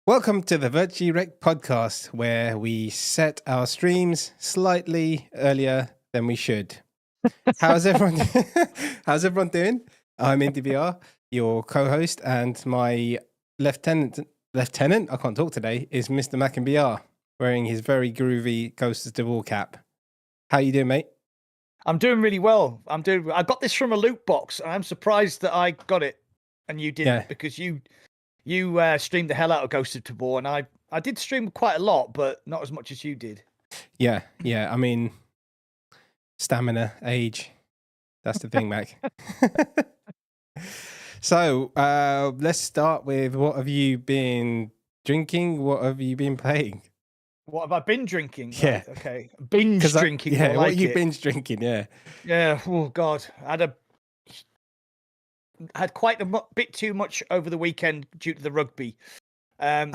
Welcome to the Virtually Rek't Podcast, where we set our streams slightly earlier than we should. How's everyone? How's everyone doing? I'm IndieVR, your co-host, and my lieutenant. I can't talk today. Is Mr. Rekin, wearing his very groovy Ghosts of the War cap. How you doing, mate? I'm doing really well. I got this from a loot box. I'm surprised that I got it and you didn't, because you streamed the hell out of Ghost of Tabor, and I did stream quite a lot, but not as much as you did. Yeah. I mean, stamina, age. That's the thing, Mac. So let's start with, what have you been drinking? What have you been playing? What have I been drinking? Yeah. Right, okay. Binge drinking. Yeah, what are you binge drinking? Yeah. Yeah. Oh, God. I had quite a bit too much over the weekend due to the rugby.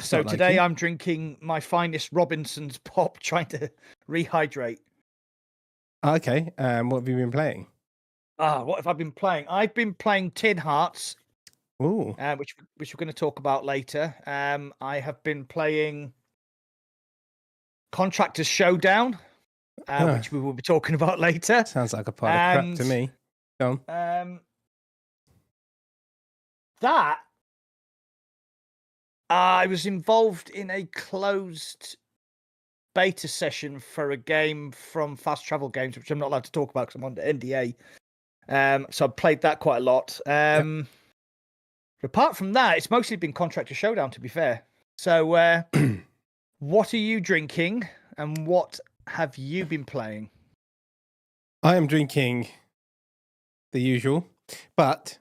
So today I'm drinking my finest Robinson's Pop, trying to rehydrate. Okay. What have you been playing? What have I been playing? I've been playing Tin Hearts. Ooh. Which we're going to talk about later. I have been playing Contractors Showdown, which we will be talking about later. Sounds like a pile of crap to me. Go on. That I was involved in a closed beta session for a game from Fast Travel Games, which I'm not allowed to talk about because I'm under NDA. So I played that quite a lot. Apart from that, it's mostly been Contractor Showdown, to be fair. So what are you drinking and what have you been playing? I am drinking the usual, but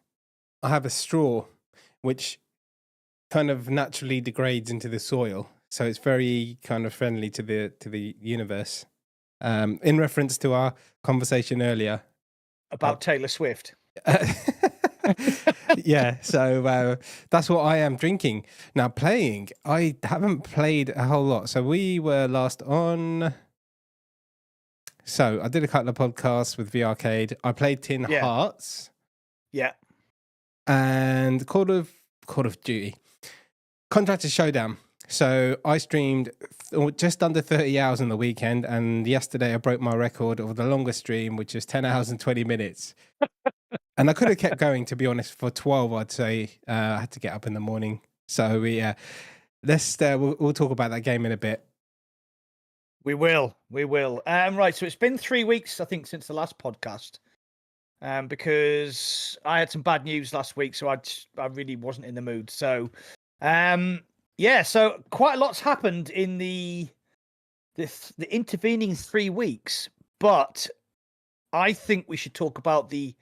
I have a straw which kind of naturally degrades into the soil, so it's very kind of friendly to the universe. In reference to our conversation earlier about Taylor Swift. Yeah, so that's what I am drinking. Now, playing, I haven't played a whole lot. So we were last on. So I did a couple of podcasts with V Arcade. I played Tin Hearts. Yeah. And Call of Duty. Contractors Showdown. So I streamed just under 30 hours on the weekend, and yesterday I broke my record of the longest stream, which is 10 hours and 20 minutes. And I could have kept going, to be honest, for 12, I'd say. I had to get up in the morning. So we'll talk about that game in a bit. We will. Right, so it's been 3 weeks, I think, since the last podcast. Because I had some bad news last week, so I really wasn't in the mood. So, so quite a lot's happened in the intervening 3 weeks. But I think we should talk about the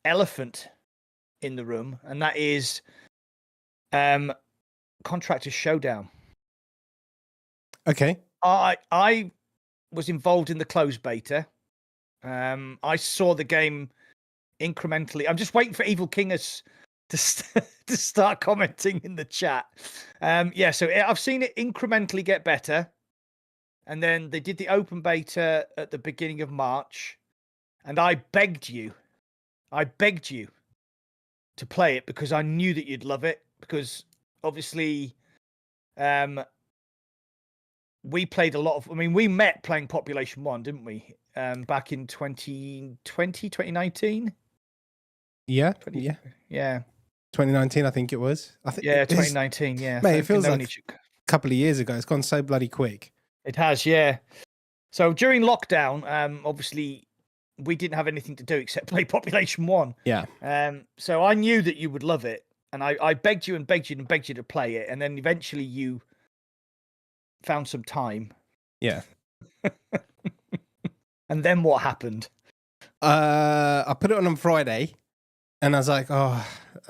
elephant in the room, and that is Contractors Showdown. Okay. I was involved in the closed beta. I saw the game incrementally. I'm just waiting for Evil Kingus to start commenting in the chat. So I've seen it incrementally get better, and then they did the open beta at the beginning of March, and I begged you to play it because I knew that you'd love it, because obviously we played a lot of, we met playing Population 1, didn't we? Back in 2019? Yeah. 2019, I think it was. 2019, yeah. Mate, it feels like a couple of years ago. It's gone so bloody quick. It has, yeah. So during lockdown, obviously, we didn't have anything to do except play Population 1. Yeah. So I knew that you would love it, and I begged you to play it, and then eventually you found some time. Yeah. And then what happened? I put it on Friday, and I was like,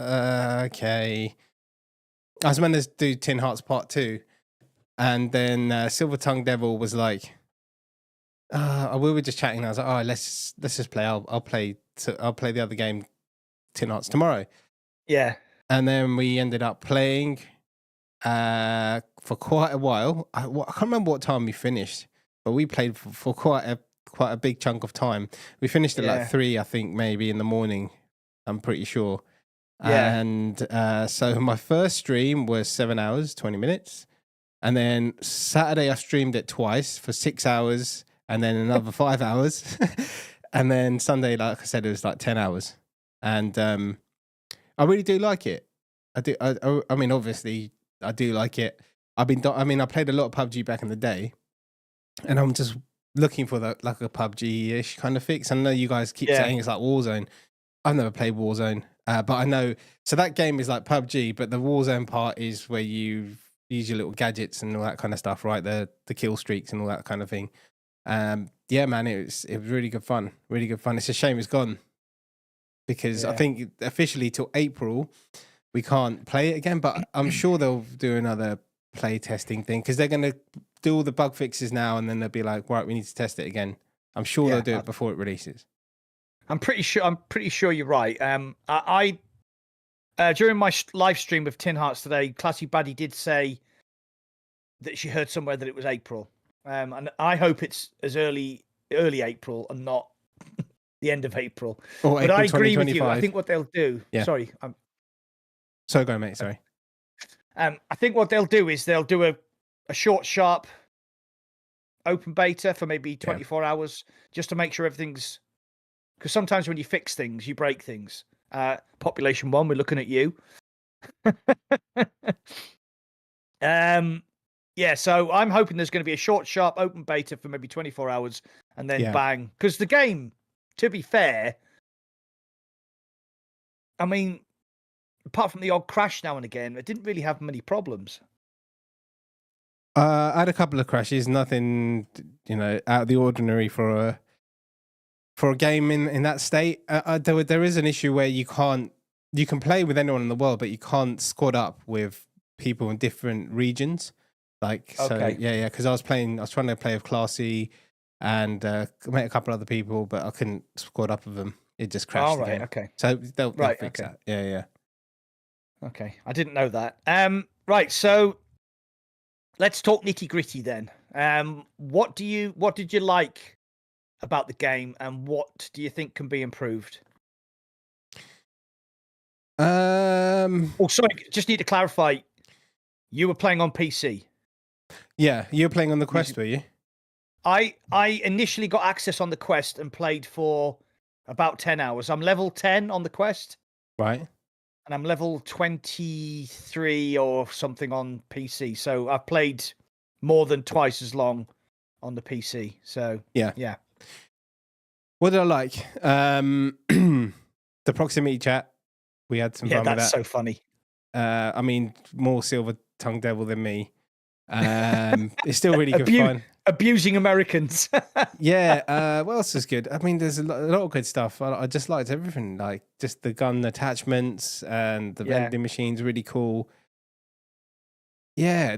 okay. I was meant to do Tin Hearts Part 2, and then Silver Tongue Devil was like, we were just chatting, and I was like, let's just play. I'll play the other game, Tin Hearts, tomorrow. Yeah. And then we ended up playing for quite a while. I can't remember what time we finished, but we played for quite a big chunk of time. We finished at like 3, I think, maybe in the morning. I'm pretty sure. Yeah. And so my first stream was 7 hours, 20 minutes. And then Saturday I streamed it twice for 6 hours, and then another 5 hours, and then Sunday, like I said, it was like 10 hours, and I really do like it. I do. I mean, obviously, I do like it. I played a lot of PUBG back in the day, and I'm just looking for that, like a PUBG-ish kind of fix. I know you guys keep saying it's like Warzone. I've never played Warzone, but I know. So that game is like PUBG, but the Warzone part is where you use your little gadgets and all that kind of stuff, right? The kill streaks and all that kind of thing. Yeah, man, it was really good fun. Really good fun. It's a shame it's gone because I think officially till April we can't play it again. But I'm sure they'll do another play testing thing because they're going to do all the bug fixes now, and then they'll be like, right, we need to test it again. I'm sure they'll do it before it releases. I'm pretty sure you're right. I during my live stream with Tin Hearts today, Classy Baddie did say that she heard somewhere that it was April. And I hope it's as early April and not the end of April. Or but April I agree with you. 2025. I think what they'll do. Yeah. Sorry. So go, mate. Sorry. I think what they'll do is they'll do a short, sharp open beta for maybe 24 hours just to make sure everything's. Because sometimes when you fix things, you break things. Population 1, we're looking at you. Yeah, so I'm hoping there's going to be a short, sharp open beta for maybe 24 hours and then bang. Because the game, to be fair, I mean, apart from the odd crash now and again, it didn't really have many problems. I had a couple of crashes, nothing, out of the ordinary for a game in that state. There is an issue where you can play with anyone in the world, but you can't squad up with people in different regions. Because I was trying to play with Classy and met a couple other people, but I couldn't squad up with them. It just crashed. Oh, right, okay. So they'll fix that. Yeah. Okay, I didn't know that. Right, so let's talk nitty gritty then. What did you like about the game, and what do you think can be improved? Oh, sorry, just need to clarify. You were playing on PC. Yeah, you were playing on the Quest, were you? I initially got access on the Quest and played for about 10 hours. I'm level 10 on the Quest. Right. And I'm level 23 or something on PC. So I've played more than twice as long on the PC. So, yeah. What did I like? The proximity chat. We had some fun with that. Yeah, that's so funny. I mean, more silver tongue devil than me. It's still really good fun. Abusing Americans. Yeah. What else is good? I mean, there's a lot of good stuff. I just liked everything. Like just the gun attachments and the vending machines. Really cool. Yeah.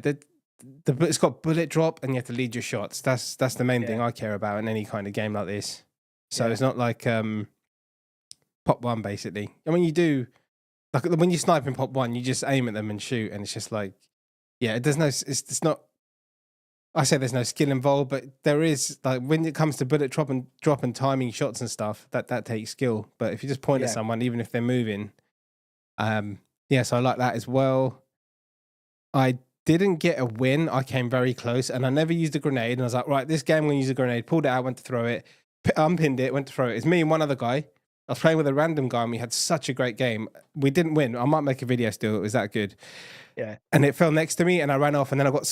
It's got bullet drop and you have to lead your shots. That's the main thing I care about in any kind of game like this. So it's not like Pop 1 basically. I mean, you do like when you snipe in Pop 1, you just aim at them and shoot, and it's just like. Yeah, it's not. I say there's no skill involved, but there is. Like when it comes to bullet drop and timing shots and stuff, that takes skill. But if you just point at someone, even if they're moving, so I like that as well. I didn't get a win. I came very close, and I never used a grenade. And I was like, right, this game I'm going to use a grenade. Pulled it out, went to throw it, unpinned it, went to throw it. It's me and one other guy. I was playing with a random guy, and we had such a great game. We didn't win. I might make a video still. It was that good. Yeah. And it fell next to me, and I ran off, and then I got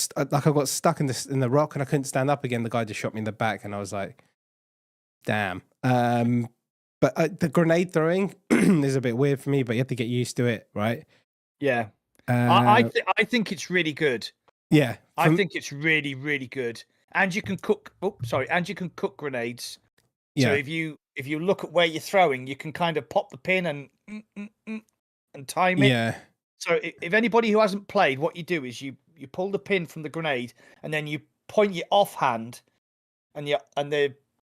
stuck in the rock, and I couldn't stand up again. The guy just shot me in the back, and I was like, "Damn." But the grenade throwing is a bit weird for me, but you have to get used to it, right? Yeah. I think it's really good. Yeah. I think it's really, really good. And you can cook. And you can cook grenades. Yeah. So if you look at where you're throwing, you can kind of pop the pin and time it. Yeah. So if anybody who hasn't played, what you do is you pull the pin from the grenade and then you point your offhand, and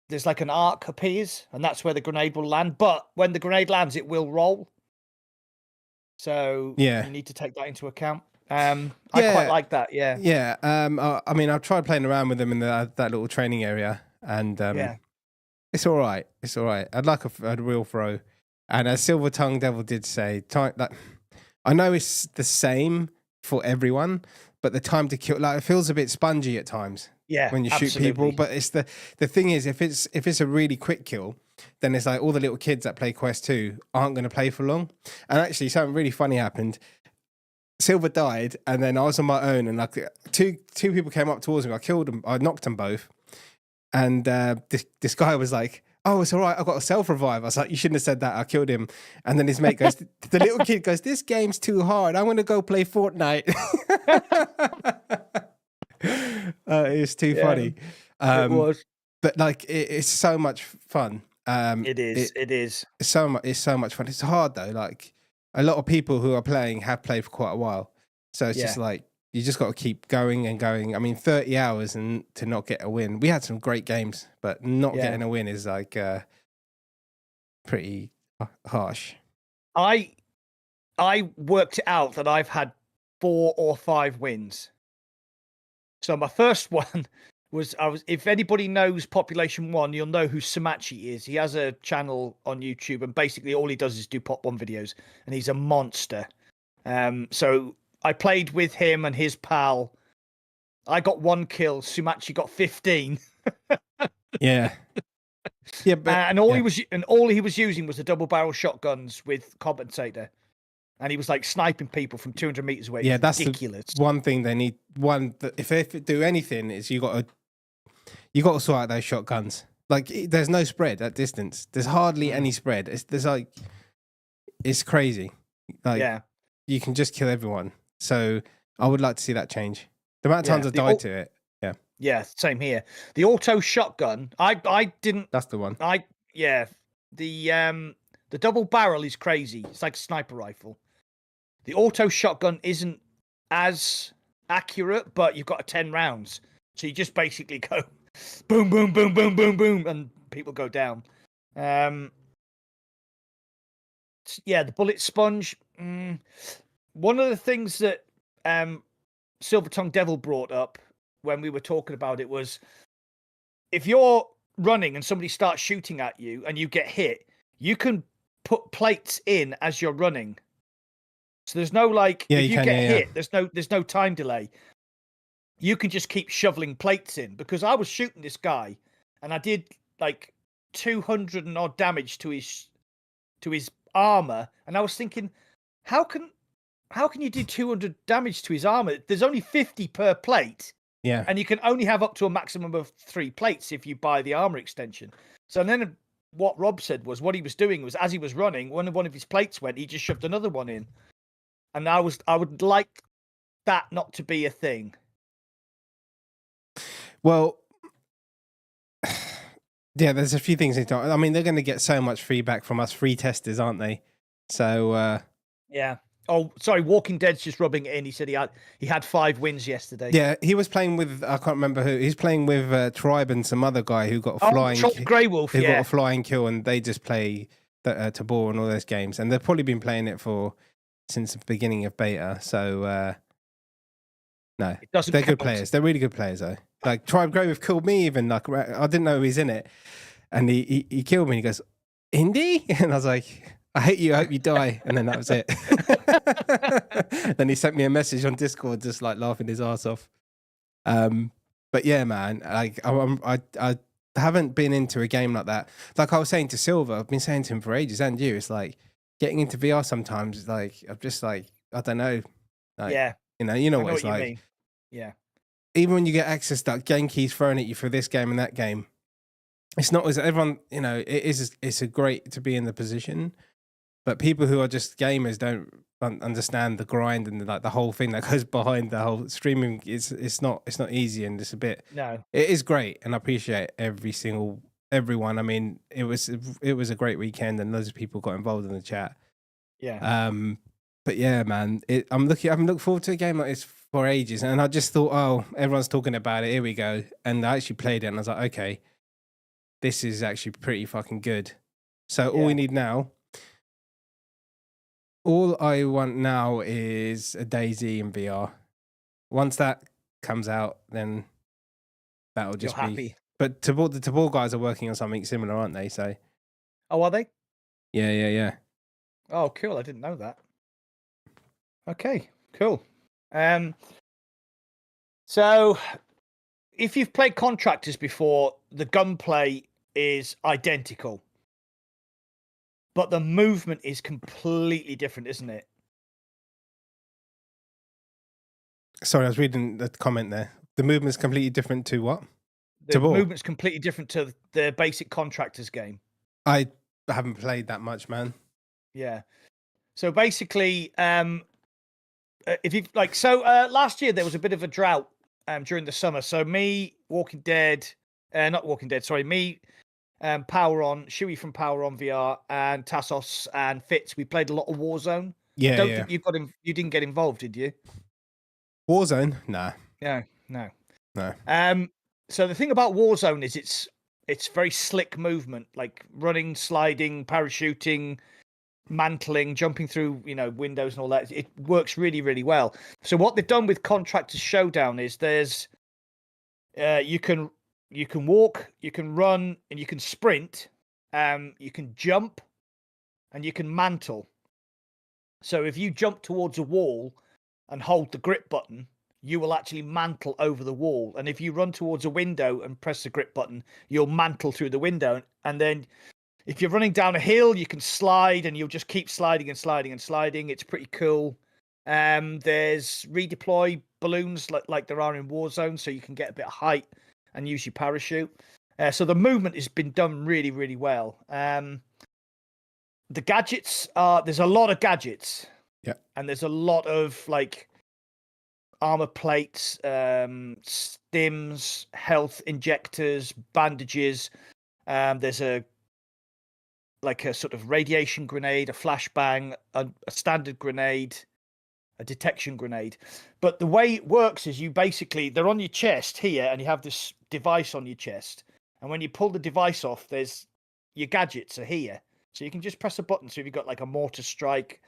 there's like an arc appears, and that's where the grenade will land. But when the grenade lands, it will roll. So you need to take that into account. I quite like that. Yeah. Yeah. I mean, I've tried playing around with them in that little training area, and it's all right. It's all right. I'd like a real throw. And as Silver Tongue Devil did say, that I know it's the same for everyone, but the time to kill, like, it feels a bit spongy at times. Yeah, when you shoot people. But it's the thing is, if it's a really quick kill, then it's like all the little kids that play Quest 2 aren't going to play for long. And actually, something really funny happened. Silver died, and then I was on my own, and like two people came up towards me. I killed them. I knocked them both, and this guy was like, "Oh, it's all right. I got a self revive." I was like, "You shouldn't have said that. I killed him." And then his mate goes, "The little kid goes, this game's too hard. I'm going to go play Fortnite." It's too funny. It was, but like it's so much fun. It is. It's so much fun. It's hard though. Like a lot of people who are playing have played for quite a while, so it's just like you just got to keep going and going. I mean, 30 hours and to not get a win. We had some great games, but not getting a win is like pretty harsh. I worked it out that I've had 4 or 5 wins. So my first one was if anybody knows Population 1, you'll know who Samachi is. He has a channel on YouTube, and basically all he does is do Pop 1 videos, and he's a monster. So I played with him and his pal. I got 1 kill. Sumachi got 15. Yeah. Yeah, but and all he was using was the double barrel shotguns with compensator. And he was like sniping people from 200 meters away. Yeah, that's ridiculous. One thing they need. If they do anything, is you got to sort out those shotguns. Like, there's no spread at distance. There's hardly any spread. It's crazy. Like, you can just kill everyone. So I would like to see that change. The amount of times I died to it. Yeah. Yeah, same here. The auto shotgun. I didn't. That's the one. The double barrel is crazy. It's like a sniper rifle. The auto shotgun isn't as accurate, but you've got 10 rounds. So you just basically go boom, boom, boom, boom, boom, boom, and people go down. The bullet sponge. One of the things that Silver Tongue Devil brought up when we were talking about it was, if you're running and somebody starts shooting at you and you get hit, you can put plates in as you're running. So there's no if you get hit, there's no time delay. You can just keep shoveling plates in, because I was shooting this guy and I did like 200 and odd damage to his armor, and I was thinking, how can you do 200 damage to his armor? There's only 50 per plate. Yeah. And you can only have up to a maximum of 3 plates if you buy the armor extension. So then what Rob said was, what he was doing was, as he was running, when one of his plates went, he just shoved another one in. And I would like that not to be a thing. Well, yeah, there's a few things. I mean, they're going to get so much feedback from us free testers, aren't they? So yeah. Oh, sorry. Walking Dead's just rubbing it in. He said he had 5 wins yesterday. Yeah, he was playing with, I can't remember who. He's playing with Tribe and some other guy who got a flying. Grey Wolf. Who got a flying kill, and they just play Tabor and all those games, and they've probably been playing it since the beginning of beta. So no, they're good players. They're really good players though. Like Tribe Grey Wolf killed me even. Like I didn't know he was in it, and he killed me. And he goes, "Indie," and I was like, "I hate you. I hope you die." And then that was it. Then he sent me a message on Discord, just like laughing his ass off. But yeah, man, like I haven't been into a game like that. Like I was saying to Silver, I've been saying to him for ages, and you, it's like getting into VR sometimes. Like I'm just like, I don't know. Like, you know what it's like. Mean. Yeah. Even when you get access to like, game keys thrown at you for this game and that game, it's not as everyone. You know, it's a great to be in the position. But people who are just gamers don't understand the grind and the whole thing that goes behind the whole streaming. It's not easy, and it's a bit. No, it is great, and I appreciate everyone. I mean, it was a great weekend, and loads of people got involved in the chat. Yeah. But yeah, man, I'm looking forward to a game like this for ages, and I just thought, oh, everyone's talking about it. Here we go, and I actually played it, and I was like, okay, this is actually pretty fucking good. So all we need now. All I want now is a DayZ in VR. Once that comes out, then that'll just You're be happy. But the Tabor guys are working on something similar, aren't they? So. Oh, are they? Yeah. Oh, cool! I didn't know that. Okay, cool. So, if you've played Contractors before, the gunplay is identical, but the movement is completely different, isn't it? Sorry, I was reading the comment there. The movement's completely different to what? The movement's completely different to the basic Contractors game. I haven't played that much, man. Yeah. So basically, if you last year there was a bit of a drought during the summer. So me, Power On, Shuey from Power On VR, and Tassos and Fitz, we played a lot of Warzone. Yeah, I don't think you didn't get involved, did you? Warzone? Nah. No. No. So the thing about Warzone is it's very slick movement, like running, sliding, parachuting, mantling, jumping through, windows and all that. It works really, really well. So what they've done with Contractors Showdown is there's you can walk, you can run, and you can sprint, you can jump, and you can mantle. So if you jump towards a wall and hold the grip button, you will actually mantle over the wall. And if you run towards a window and press the grip button, you'll mantle through the window. And then if you're running down a hill, you can slide, and you'll just keep sliding and sliding and sliding. It's pretty cool. There's redeploy balloons like there are in Warzone, so you can get a bit of height and use your parachute. So the movement has been done really, really well. The gadgets there's a lot of gadgets. Yeah. And there's a lot of armor plates, stims, health injectors, bandages. There's a sort of radiation grenade, a flashbang, a standard grenade, a detection grenade. But the way it works is they're on your chest here, and you have this device on your chest. And when you pull the device off, there's your gadgets are here. So you can just press a button. So if you've got a mortar strike,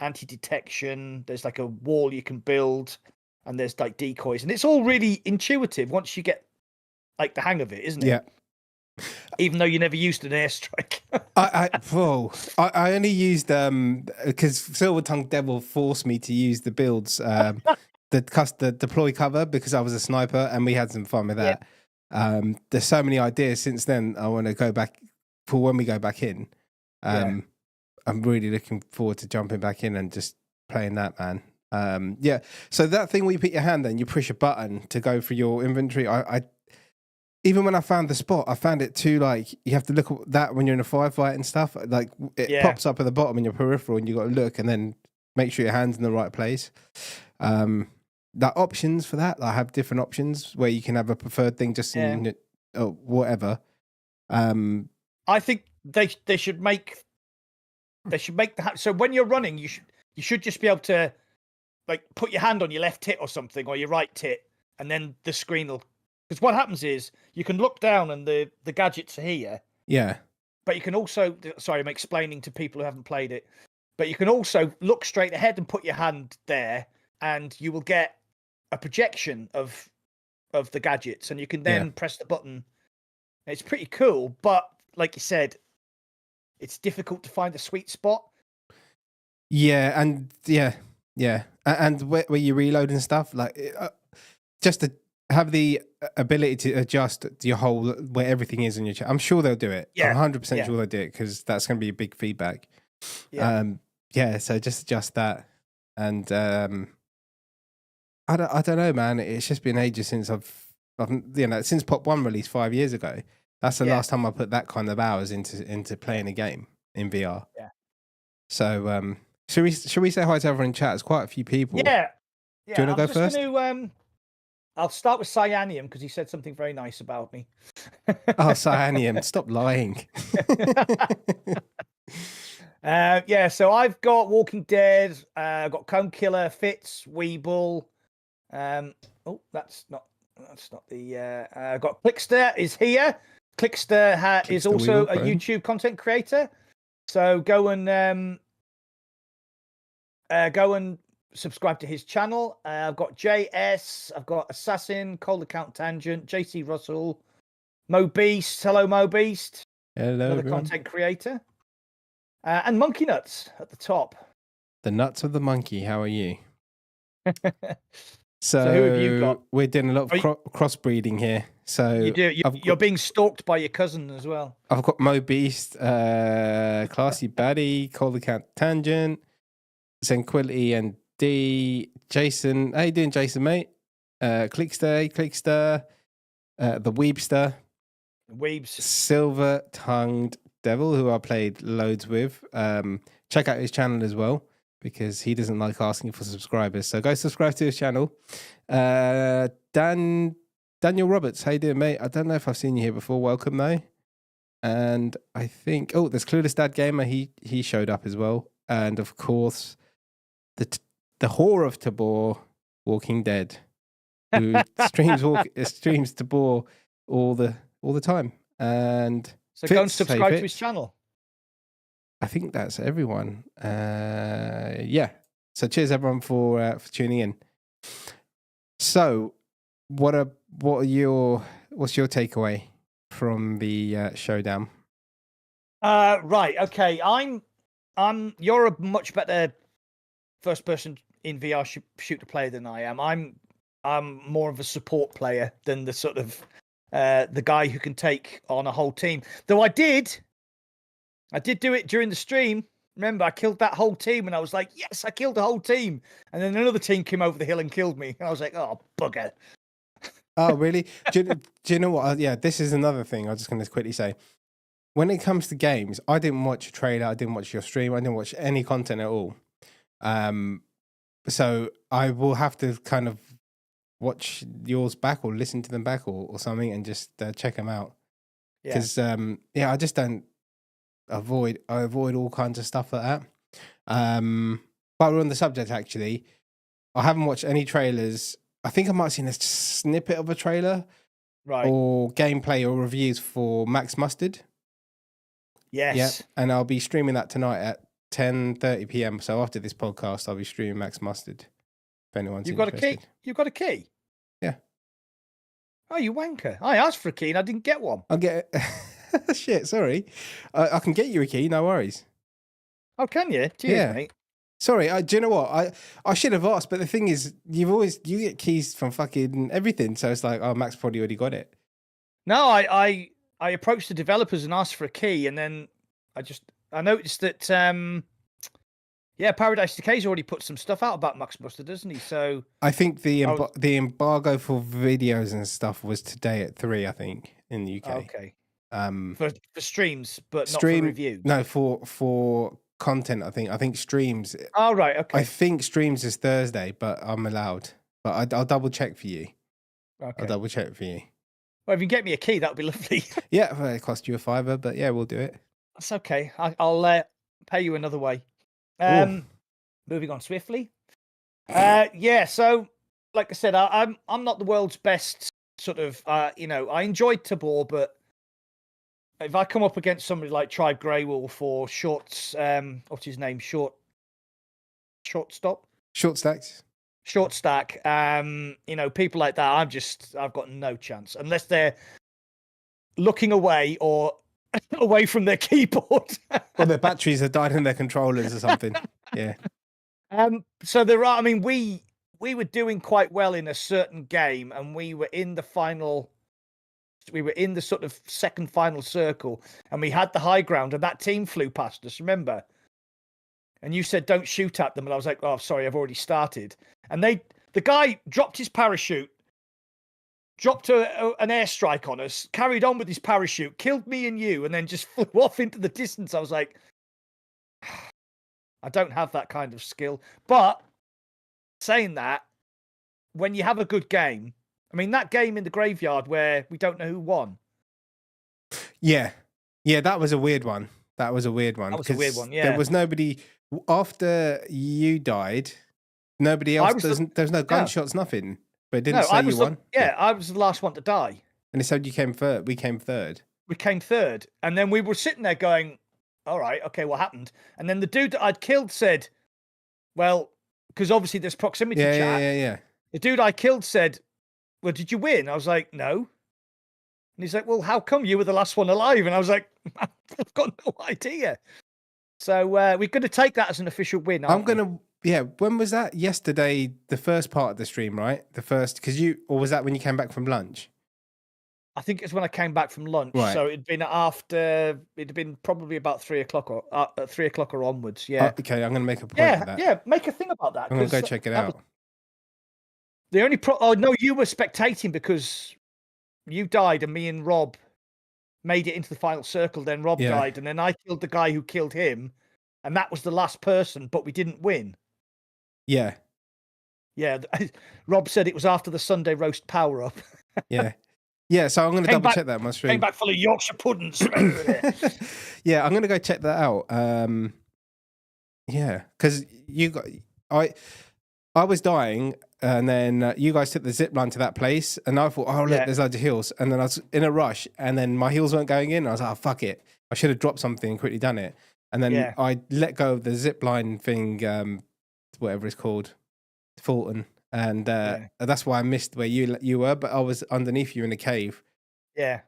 anti-detection, there's a wall you can build, and there's decoys. And it's all really intuitive once you get the hang of it, isn't it? Yeah. Even though you never used an airstrike. I only used because Silver Tongue Devil forced me to use the builds, the deploy cover, because I was a sniper and we had some fun with that. Yep. There's so many ideas since then. I want to go back for when we go back in. I'm really looking forward to jumping back in and just playing that, man. So that thing where you put your hand and you push a button to go through your inventory, I even when I found the spot, I found it too you have to look at that when you're in a firefight and stuff. It pops up at the bottom in your peripheral, and you got to look and then make sure your hand's in the right place. Options for that, I have different options where you can have a preferred thing just in whatever. I think they should make so when you're running, you should just be able to put your hand on your left tit or something, or your right tit, and then the screen will. Because what happens is you can look down and the gadgets are here. Yeah. But you can also, sorry, I'm explaining to people who haven't played it, but you can also look straight ahead and put your hand there, and you will get a projection of the gadgets, and you can then press the button. It's pretty cool, but like you said, it's difficult to find a sweet spot. Yeah, and and where you reload and stuff, just to have the ability to adjust your whole where everything is in your chat. I'm sure they'll do it. Yeah. I'm 100% sure they'll do it, because that's going to be a big feedback. Yeah. So just adjust that, and I don't know, man. It's just been ages since I've since Pop 1 released 5 years ago. That's the last time I put that kind of hours into playing a game in VR. Yeah. So should we say hi to everyone in chat? There's quite a few people. Yeah. Do you want to go first? I'll start with Cyanium, because he said something very nice about me. Oh, Cyanium, stop lying. So I've got Walking Dead, I've got Cone Killer, Fitz, Weeble. That's not the. I've got Clickster is here. Clickster is also a YouTube content creator. So go and subscribe to his channel. I've got JS, I've got Assassin, Cold Account Tangent, JC Russell, Mo Beast. Hello, Mo Beast. Hello, another everyone. Content creator. And Monkey Nuts at the top. The nuts of the monkey. How are you? So who have you got? We're doing a lot of crossbreeding here. So you do. You're being stalked by your cousin as well. I've got Mo Beast, Classy Baddie, Call the Cat Tangent, Zenquility and D, Jason. How you doing, Jason, mate? Clickster, the Weebster, Weebs, Silver Tongued Devil, who I played loads with. Check out his channel as well, because he doesn't like asking for subscribers. So go subscribe to his channel. Daniel Roberts, how you doing, mate? I don't know if I've seen you here before. Welcome, though. And I think, there's Clueless Dad Gamer. He showed up as well. And of course, the whore of Tabor, Walking Dead, who streams Tabor all the time. And so go and subscribe to his channel. I think that's everyone. Yeah. So cheers everyone for tuning in. So what's your takeaway from the showdown? Right. Okay. You're a much better first person in VR shooter player than I am. I'm more of a support player than the sort of the guy who can take on a whole team. Though I did do it during the stream. Remember, I killed that whole team, and I was like, yes, I killed the whole team. And then another team came over the hill and killed me. And I was like, oh, bugger. Oh, really? do you know what? Yeah, this is another thing I was just going to quickly say. When it comes to games, I didn't watch a trailer. I didn't watch your stream. I didn't watch any content at all. So I will have to kind of watch yours back or listen to them back or something and just check them out. Because, I just don't avoid all kinds of stuff like that. But we're on the subject, actually. I haven't watched any trailers. I think I might have seen a snippet of a trailer, right, or gameplay or reviews for Max Mustard. Yes. Yeah, and I'll be streaming that tonight at 10:30 p.m. So after this podcast, I'll be streaming Max Mustard. If anyone's interested. You've got a key? Yeah. Oh, you wanker. I asked for a key and I didn't get one. I'll get it. Shit, sorry. I can get you a key, no worries. Oh, can you? Cheers, mate. Sorry, do you know what? I should have asked, but the thing is, you get keys from fucking everything, so it's like, oh, Max probably already got it. No, I approached the developers and asked for a key, and then I noticed that Paradise Decay's already put some stuff out about Max Mustard, doesn't he? So I think the embargo for videos and stuff was today at 3, I think, in the UK. Okay. For streams, but not for reviews. No, for content. I think streams. Oh, right. Okay. I think streams is Thursday, but I'm allowed. But I'll double check for you. Okay. I'll double check for you. Well, if you can get me a key, that would be lovely. Yeah, well, it cost you $5, but yeah, we'll do it. That's okay. I'll pay you another way. Moving on swiftly. So like I said, I'm not the world's best sort of. I enjoyed Tabor, but if I come up against somebody like Tribe Grey Wolf or Shorts, what's his name? Short Stack. People like that, I've got no chance unless they're looking away or away from their keyboard. Or their batteries have died in their controllers or something. Yeah. So there are. I mean, we were doing quite well in a certain game, and we were in the final. We were in the sort of second final circle, and we had the high ground, and that team flew past us, remember? And you said, don't shoot at them. And I was like, oh, sorry, I've already started. And the guy dropped his parachute, dropped an airstrike on us, carried on with his parachute, killed me and you, and then just flew off into the distance. I was like, I don't have that kind of skill. But saying that, when you have a good game, I mean, that game in the graveyard where we don't know who won. Yeah. Yeah, that was a weird one. Yeah. There was nobody... After you died, nobody else... There's no gunshots, nothing. But it didn't say you won. I was the last one to die. And it said you came third. We came third. And then we were sitting there going, all right, okay, what happened? And then the dude that I'd killed said, well, because obviously there's proximity chat. Yeah. The dude I killed said, well, did you win? I was like, no. And he's like, well, how come you were the last one alive? And I was like, I've got no idea. So we're going to take that as an official win. yeah, when was that? Yesterday, the first part of the stream, right? The first, or was that when you came back from lunch? I think it's when I came back from lunch. Right. So it'd been probably about 3:00 or 3:00 or onwards. Yeah. Okay, I'm going to make a point of that. Yeah. Make a thing about that. I'm going to go check it out. The only oh no, you were spectating because you died and me and Rob made it into the final circle. Then Rob died, and then I killed the guy who killed him, and that was the last person. But we didn't win. Yeah. Yeah. Rob said it was after the Sunday roast power up. Yeah. Yeah, so I'm going to double check that on my stream. Came back full of Yorkshire puddings. Yeah, I'm going to go check that out. Yeah, because I was dying, and then you guys took the zip line to that place, and I thought, oh look, there's loads of heals, and then I was in a rush, and then my heals weren't going in. I was like, oh fuck it, I should have dropped something and quickly done it, and then I let go of the zip line thing, whatever it's called, Fulton. And that's why I missed where you were, but I was underneath you in a cave. Yeah.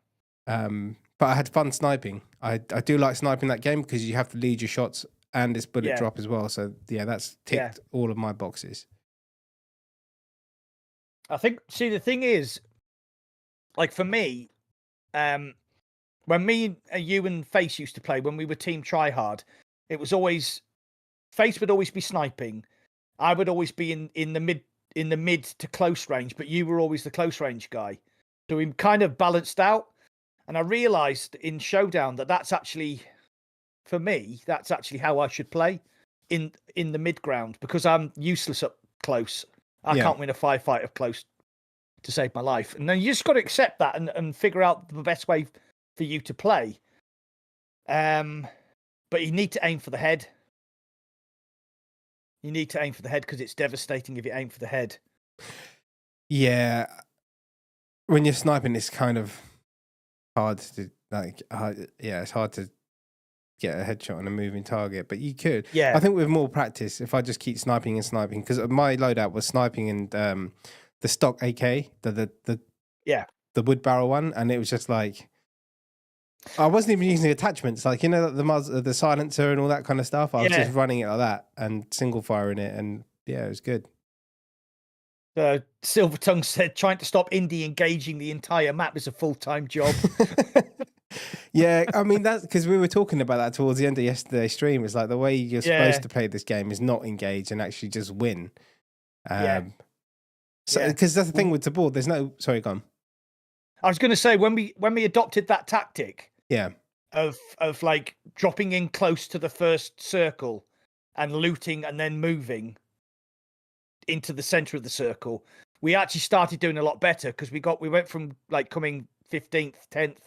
But I had fun sniping. I do like sniping that game because you have to lead your shots and it's bullet drop as well. So yeah, that's ticked all of my boxes. I think. See, the thing is, like for me, when me and you and Face used to play, when we were Team Tryhard, it was always Face would always be sniping. I would always be in the mid to close range, but you were always the close range guy. So we kind of balanced out. And I realized in Showdown that's actually, for me, that's actually how I should play in the mid ground, because I'm useless up close. I can't win a firefight up close to save my life. And then you just got to accept that and figure out the best way for you to play. But you need to aim for the head. You need to aim for the head because it's devastating if you aim for the head. Yeah. When you're sniping, it's kind of hard to, it's hard to get a headshot on a moving target, but you could. Yeah. I think with more practice, if I just keep sniping, because my loadout was sniping and the stock AK, the wood barrel one, and it was just like, I wasn't even using attachments, like, you know, the silencer and all that kind of stuff. I was just running it like that and single firing it, and yeah, it was good. Silver Tongue said, trying to stop Indie engaging the entire map is a full-time job. Yeah, I mean, that's because we were talking about that towards the end of yesterday's stream. It's like the way you're supposed to play this game is not engage and actually just win. So because that's the thing with Tabor, there's no. Sorry, go on. I was going to say when we adopted that tactic, of like dropping in close to the first circle and looting and then moving into the center of the circle, we actually started doing a lot better because we went from like coming 15th, 10th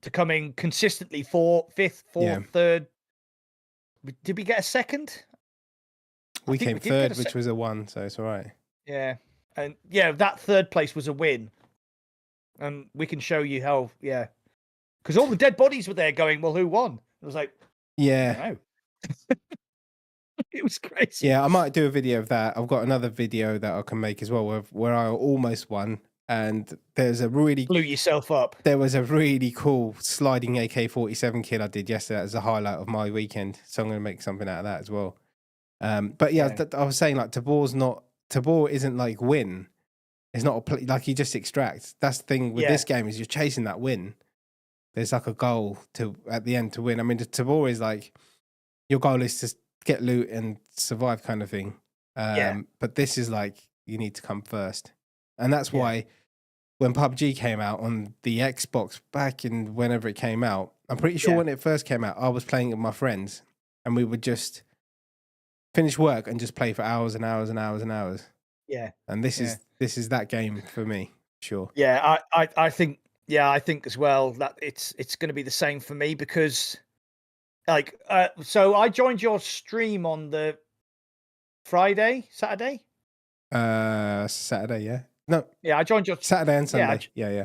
to coming consistently 4th, 5th, 4th, 3rd. Did we get a second? We came 3rd, which was a 1, so it's all right. Yeah. And yeah, that 3rd place was a win. And we can show you how, because all the dead bodies were there going, well, who won? I was like, I don't know. It was crazy. Yeah, I might do a video of that. I've got another video that I can make as well where I almost won. And there's a really... Blew yourself up. There was a really cool sliding AK-47 kill I did yesterday as a highlight of my weekend. So I'm going to make something out of that as well. But yeah, I was saying, like, Tabor isn't like win. It's not a play, like you just extract. That's the thing with this game is you're chasing that win. There's like a goal at the end to win. I mean, the Tabor is like your goal is to get loot and survive kind of thing. But this is like you need to come first, and that's why when PUBG came out on the Xbox back in whenever it came out, I'm pretty sure when it first came out, I was playing with my friends, and we would just finish work and just play for hours and hours and hours and hours. Yeah, and this is that game for me, sure. Yeah, I think as well that it's going to be the same for me because, like, so I joined your stream on the Saturday. Saturday, yeah. No. Yeah, I joined your Saturday and Sunday. Yeah.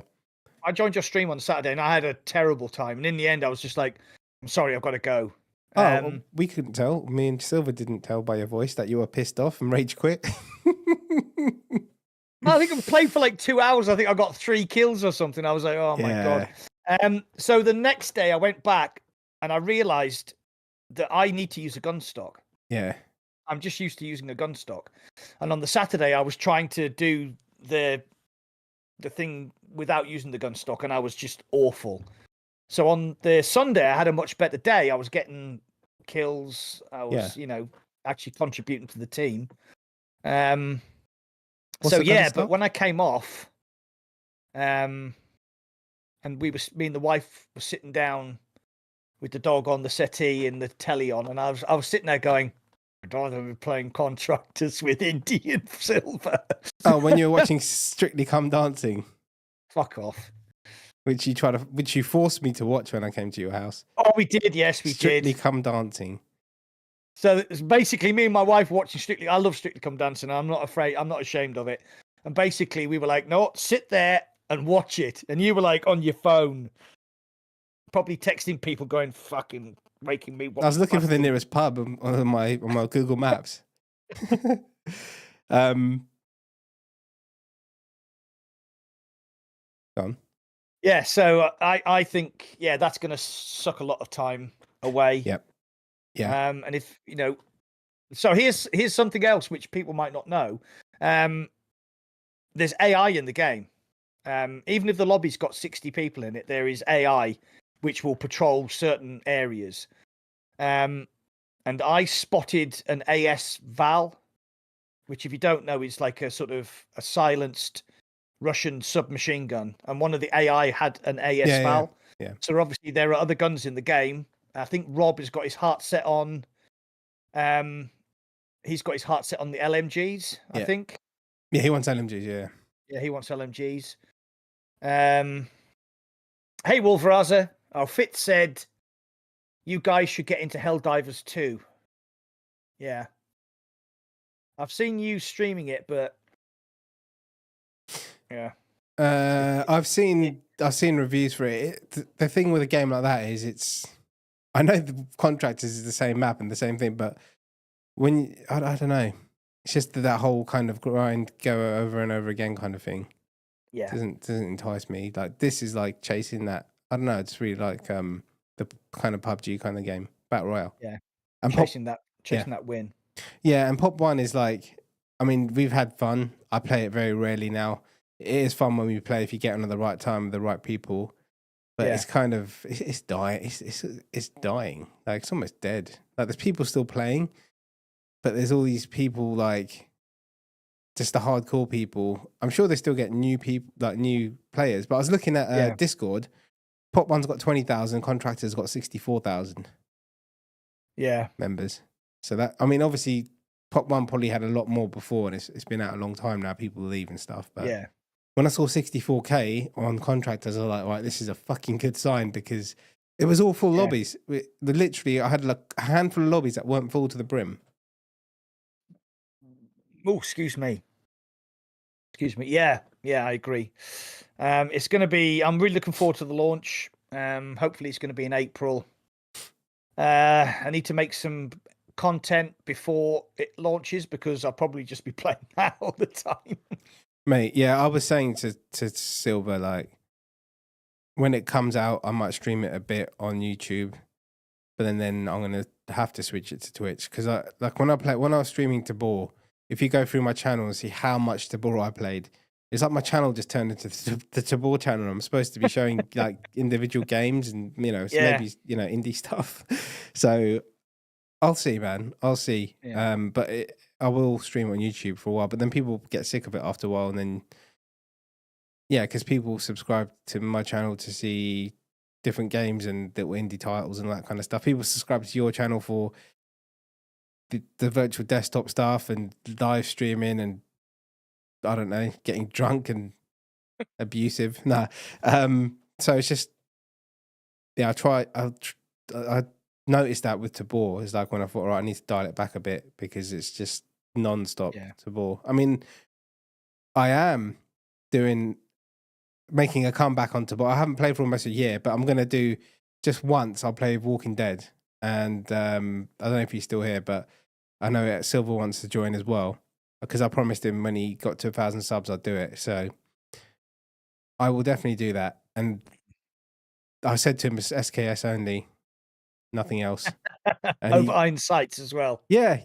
I joined your stream on Saturday and I had a terrible time. And in the end, I was just like, I'm sorry, I've got to go. Well, we couldn't tell. Me and Silver didn't tell by your voice that you were pissed off and rage quit. I think I played for like 2 hours. I think I got 3 kills or something. I was like, oh my God. So the next day I went back and I realized that I need to use a gun stock. Yeah. I'm just used to using a gun stock. And on the Saturday, I was trying to do the thing without using the gun stock, and I was just awful. So on the Sunday, I had a much better day. I was getting kills. I was, actually contributing to the team. So yeah, but when I came off, and me and the wife were sitting down with the dog on the settee and the telly on, and I was sitting there going, I'd rather be playing Contractors with Indie and Silver. Oh, when you were watching Strictly Come Dancing. Fuck off. Which you forced me to watch when I came to your house. Oh, we did. Yes, we Strictly did. Come Dancing. So it's basically me and my wife watching Strictly. I love Strictly Come Dancing. I'm not ashamed of it. And basically we were like, no, sit there and watch it. And you were like on your phone, probably texting people going, fucking making me watch. I was looking for the nearest pub on my Google Maps. Gone. Yeah, so I think that's going to suck a lot of time away. Yep. Yeah. And if so here's something else which people might not know. There's AI in the game. Even if the lobby's got 60 people in it, there is AI which will patrol certain areas. And I spotted an AS Val, which if you don't know is like a sort of a silenced Russian submachine gun, and one of the AI had an AS Val. Yeah. So obviously there are other guns in the game. I think Rob has got his heart set on. He's got his heart set on the LMGs. I think. Yeah, he wants LMGs. Yeah. Yeah, he wants LMGs. Hey, Wolveraza. Our Fit said, "You guys should get into Helldivers too." Yeah. I've seen you streaming it, but yeah. I've seen reviews for it. The thing with a game like that is I know the Contractors is the same map and the same thing, but when I don't know, it's just that whole kind of grind, go over and over again kind of thing. Yeah, doesn't entice me. Like this is like chasing that. I don't know. It's really like the kind of PUBG kind of game, battle royale. Yeah, and chasing that win. Yeah, and Pop 1 is like, I mean, we've had fun. I play it very rarely now. It is fun when we play if you get on at the right time with the right people. But it's kind of it's dying. It's dying. Like it's almost dead. Like there's people still playing, but there's all these people like just the hardcore people. I'm sure they still get new people, like new players. But I was looking at Discord. Pop 1's got 20,000. Contractors got 64,000. Yeah, members. So that, I mean, obviously, Pop 1 probably had a lot more before, and it's been out a long time now. People leave and stuff. But when I saw 64K on Contractors, I was like, right, this is a fucking good sign because it was all full lobbies. Literally, I had like a handful of lobbies that weren't full to the brim. Oh, excuse me. Yeah, I agree. It's going to be. I'm really looking forward to the launch. Hopefully, it's going to be in April. I need to make some content before it launches because I'll probably just be playing that all the time. Mate, yeah, I was saying to Silver, like, when it comes out, I might stream it a bit on YouTube, but then I'm going to have to switch it to Twitch because when I was streaming Tabor, if you go through my channel and see how much Tabor I played, it's like my channel just turned into the Tabor channel. I'm supposed to be showing like individual games and, maybe, indie stuff. So I'll see, man. I'll see. Yeah. But I will stream on YouTube for a while, but then people get sick of it after a while. And then, because people subscribe to my channel to see different games and little indie titles and that kind of stuff. People subscribe to your channel for the virtual desktop stuff and live streaming and, I don't know, getting drunk and abusive. Nah. So it's just, I noticed that with Tabor. It's like when I thought, all right, I need to dial it back a bit because it's just non-stop Tabor. I mean, I am making a comeback on Tabor. I haven't played for almost a year, but I'm going to do just once. I'll play Walking Dead. And I don't know if he's still here, but I know Silver wants to join as well. Because I promised him when he got to 1,000 subs, I'd do it. So I will definitely do that. And I said to him, it's SKS only. nothing else. And Over iron sights as well. Yeah.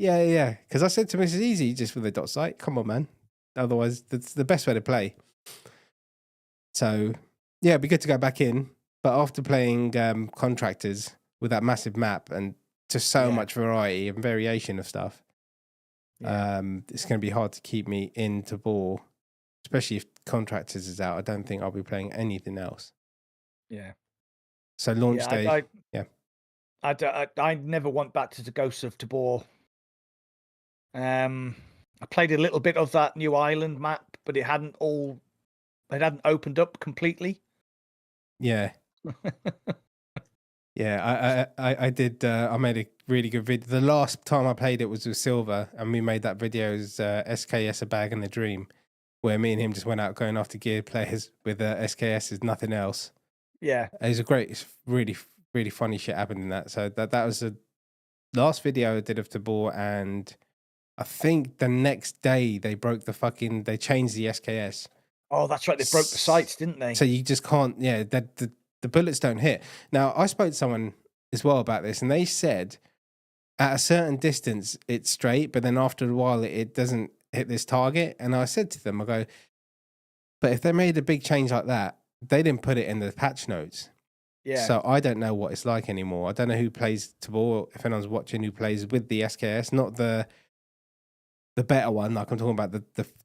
Because I said to him, it's easy just with a dot sight. Come on, man. Otherwise, that's the best way to play. So, yeah, it'd be good to go back in. But after playing Contractors with that massive map and just so much variety and variation of stuff, it's going to be hard to keep me in Tabor, especially if Contractors is out. I don't think I'll be playing anything else. Yeah. So launch day. I never went back to the Ghosts of Tabor. I played a little bit of that new island map, but it hadn't opened up completely. Yeah. Yeah, I did. I made a really good video. The last time I played it was with Silver, and we made that video as SKS, A Bag and a Dream, where me and him just went out going after geared players with SKS as nothing else. Yeah. It's really, really funny shit happened in that. So that was the last video I did of Tabor, and I think the next day they changed the SKS. Oh, that's right. They broke the sights, didn't they? So you just can't, the bullets don't hit. Now, I spoke to someone as well about this, and they said at a certain distance, it's straight, but then after a while, it doesn't hit this target. And I said to them, I go, but if they made a big change like that, they didn't put it in the patch notes. Yeah. So I don't know what it's like anymore. I don't know who plays Tabor, if anyone's watching who plays with the SKS, not the better one. Like I'm talking about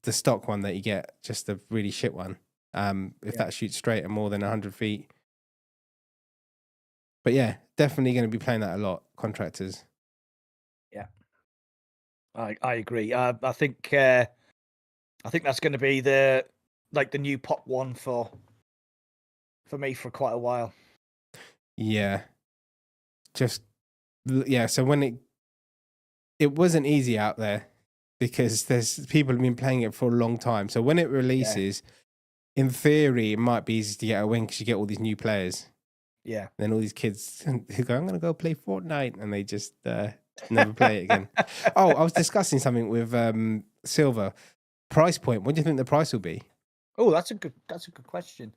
the stock one that you get, just the really shit one. If that shoots straight at more than 100 feet. But yeah, definitely going to be playing that a lot. Contractors. Yeah, I agree. I think that's going to be the new pop one for me for quite a while. Yeah. So when it wasn't easy out there because there's people have been playing it for a long time. So when it releases, in theory, it might be easy to get a win because you get all these new players. Yeah. Then all these kids who go, I'm going to go play Fortnite, and they just never play it again. Oh, I was discussing something with Silver. Price point. What do you think the price will be? Oh, that's a good question.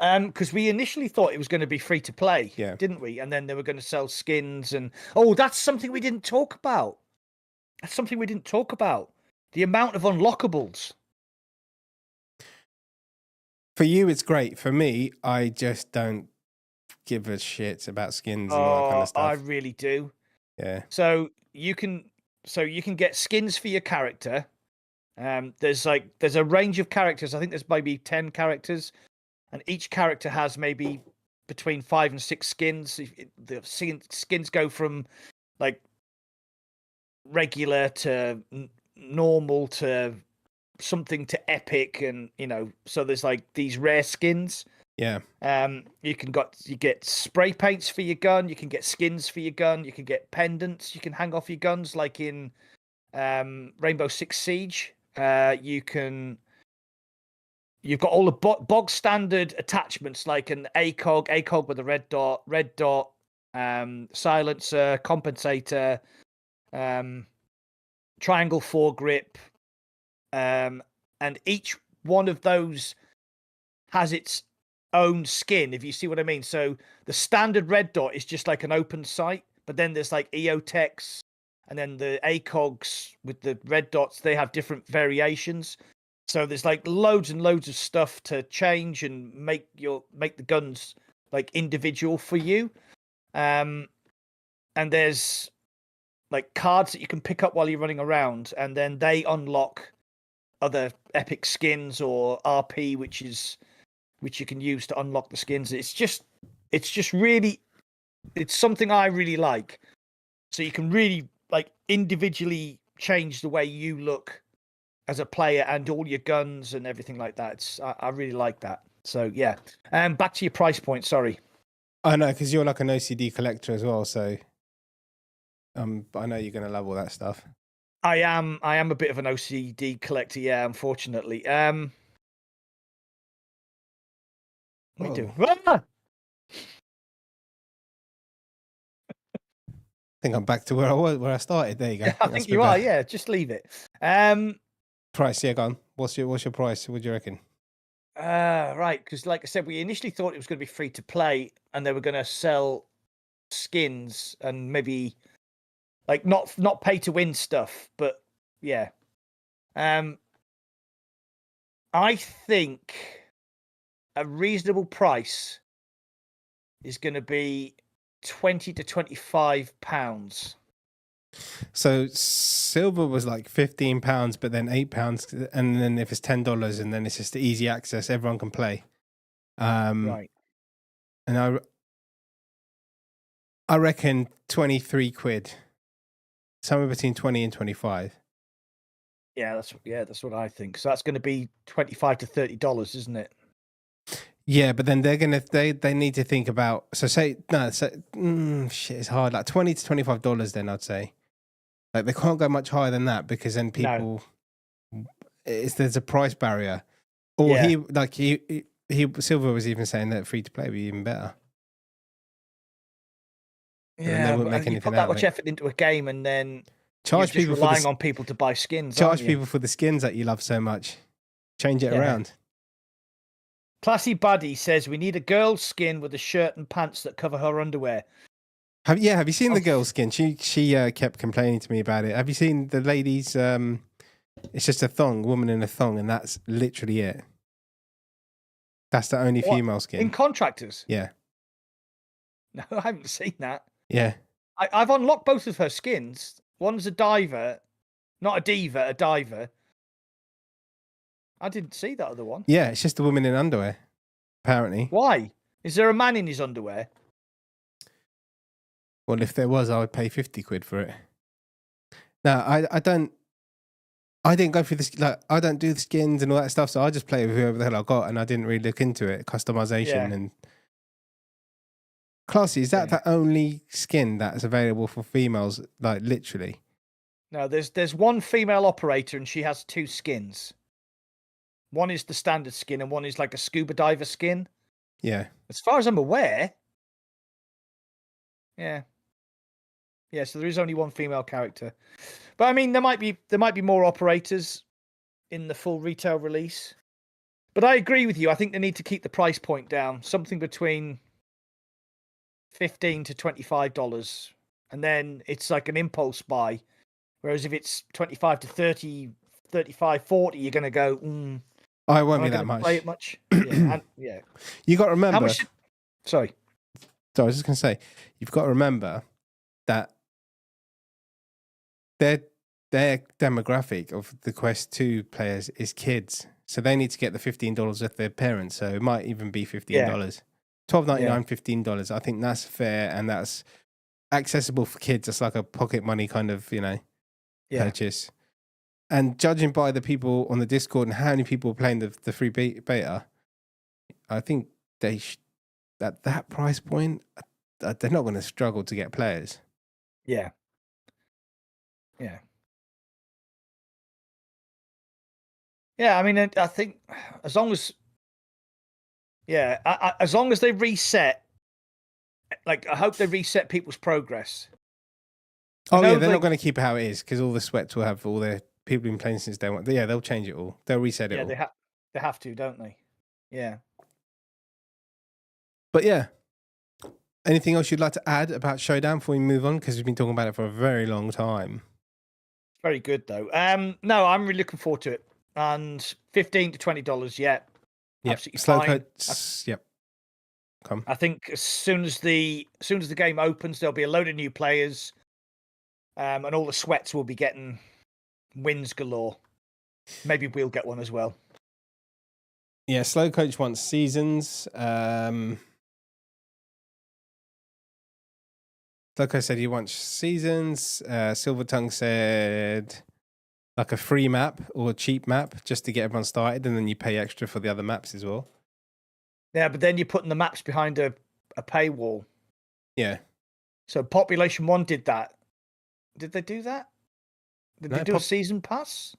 Because we initially thought it was going to be free to play, didn't we? And then they were going to sell skins, and that's something we didn't talk about. The amount of unlockables. For you, it's great. For me, I just don't give a shit about skins and all that kind of stuff. I really do. Yeah. So you can get skins for your character. There's a range of characters. I think there's maybe 10 characters, and each character has maybe between 5 and 6 skins. The skins go from like regular to normal to something to epic, and so there's like these rare skins. Yeah. You get spray paints for your gun, you can get skins for your gun, you can get pendants you can hang off your guns, like in Rainbow Six Siege. You've got all the bog standard attachments, like an ACOG with a red dot, silencer, compensator, triangle foregrip, and each one of those has its own skin, if you see what I mean. So the standard red dot is just like an open sight, but then there's like EOTechs, and then the ACOGs with the red dots, they have different variations. So there's like loads and loads of stuff to change and make the guns like individual for you. And there's like cards that you can pick up while you're running around, and then they unlock other epic skins or RP, which you can use to unlock the skins. It's just really, it's something I really like. So you can really like individually change the way you look as a player and all your guns and everything like that. I really like that. So yeah. Back to your price point. Sorry. I know, because you're like an OCD collector as well. So I know you're going to love all that stuff. I am a bit of an OCD collector. Yeah, unfortunately. What are you doing? I think I'm back to where I started. There you go. I think you are. Yeah, just leave it. Price, yeah, go on. What's your price? What do you reckon? Right, because like I said, we initially thought it was going to be free to play, and they were going to sell skins and maybe like not pay to win stuff, but yeah. I think a reasonable price is going to be £20 to £25. So silver was like £15, but then £8, and then if it's $10, and then it's just easy access, everyone can play. Right. And I reckon 23 quid, somewhere between 20 and 25. Yeah, that's what I think. So that's going to be $25 to $30, isn't it? Yeah, but then they need to think about, shit, it's hard, like $20 to $25. Then I'd say, like, they can't go much higher than that, because then people, there's a price barrier. Or Silver was even saying that free to play would be even better. Yeah, but you put that much effort into a game, and then charge people relying on people to buy skins. Charge people for the skins that you love so much. Change it around. Classy Buddy says we need a girl's skin with a shirt and pants that cover her underwear. Have you seen the girl's skin? She kept complaining to me about it. Have you seen the ladies? It's just a thong, woman in a thong, and that's literally it. That's the only female skin. In Contractors? Yeah. No, I haven't seen that. Yeah. I've unlocked both of her skins. One's a diver, not a diva, a diver. I didn't see that other one. Yeah, it's just a woman in underwear, apparently. Why? Is there a man in his underwear? Well, if there was, I would pay 50 quid for it. No, I didn't go through this. Like, I don't do the skins and all that stuff, so I just play with whoever the hell I got, and I didn't really look into it, customization and. Classy, is that the only skin that's available for females? Like, literally? No, there's one female operator, and she has two skins. One is the standard skin, and one is like a scuba diver skin. Yeah. As far as I'm aware. Yeah. Yeah, so there is only one female character. But I mean, there might be more operators in the full retail release. But I agree with you. I think they need to keep the price point down. Something between $15 to $25. And then it's like an impulse buy. Whereas if it's 25 to 30, 35, 40, you're going to go, I won't be that much. Play it much. Yeah. You got to remember. How much? Sorry. So I was just going to say, you've got to remember that their demographic of the Quest 2 players is kids. So they need to get the $15 with their parents. So it might even be $15. $12.99, $15. I think that's fair, and that's accessible for kids. It's like a pocket money kind of, purchase. And judging by the people on the Discord and how many people are playing the free beta, I think they at that price point, they're not going to struggle to get players. Yeah. Yeah. Yeah, I mean, I think as long as they reset, like, I hope they reset people's progress. They're not going to keep it how it is, because all the sweats will have all their people been playing since day one. Yeah, they'll change it all. They'll reset it all. Yeah, they have to, don't they? Yeah. But yeah. Anything else you'd like to add about Showdown before we move on? Because we've been talking about it for a very long time. Very good, though. No, I'm really looking forward to it. And $15 to $20, Yep. Absolutely Slow fine. codes. Yep. Come. I think as soon as the game opens, there'll be a load of new players, and all the sweats will be getting wins galore. Maybe we'll get one as well. Yeah, Slow Coach wants seasons. Slow Coach said he wants seasons. Silver Tongue said like a free map or a cheap map just to get everyone started, and then you pay extra for the other maps as well. Yeah, but then you're putting the maps behind a paywall. Yeah. So Population 1 did that. Did they do that? Did they do a season pass?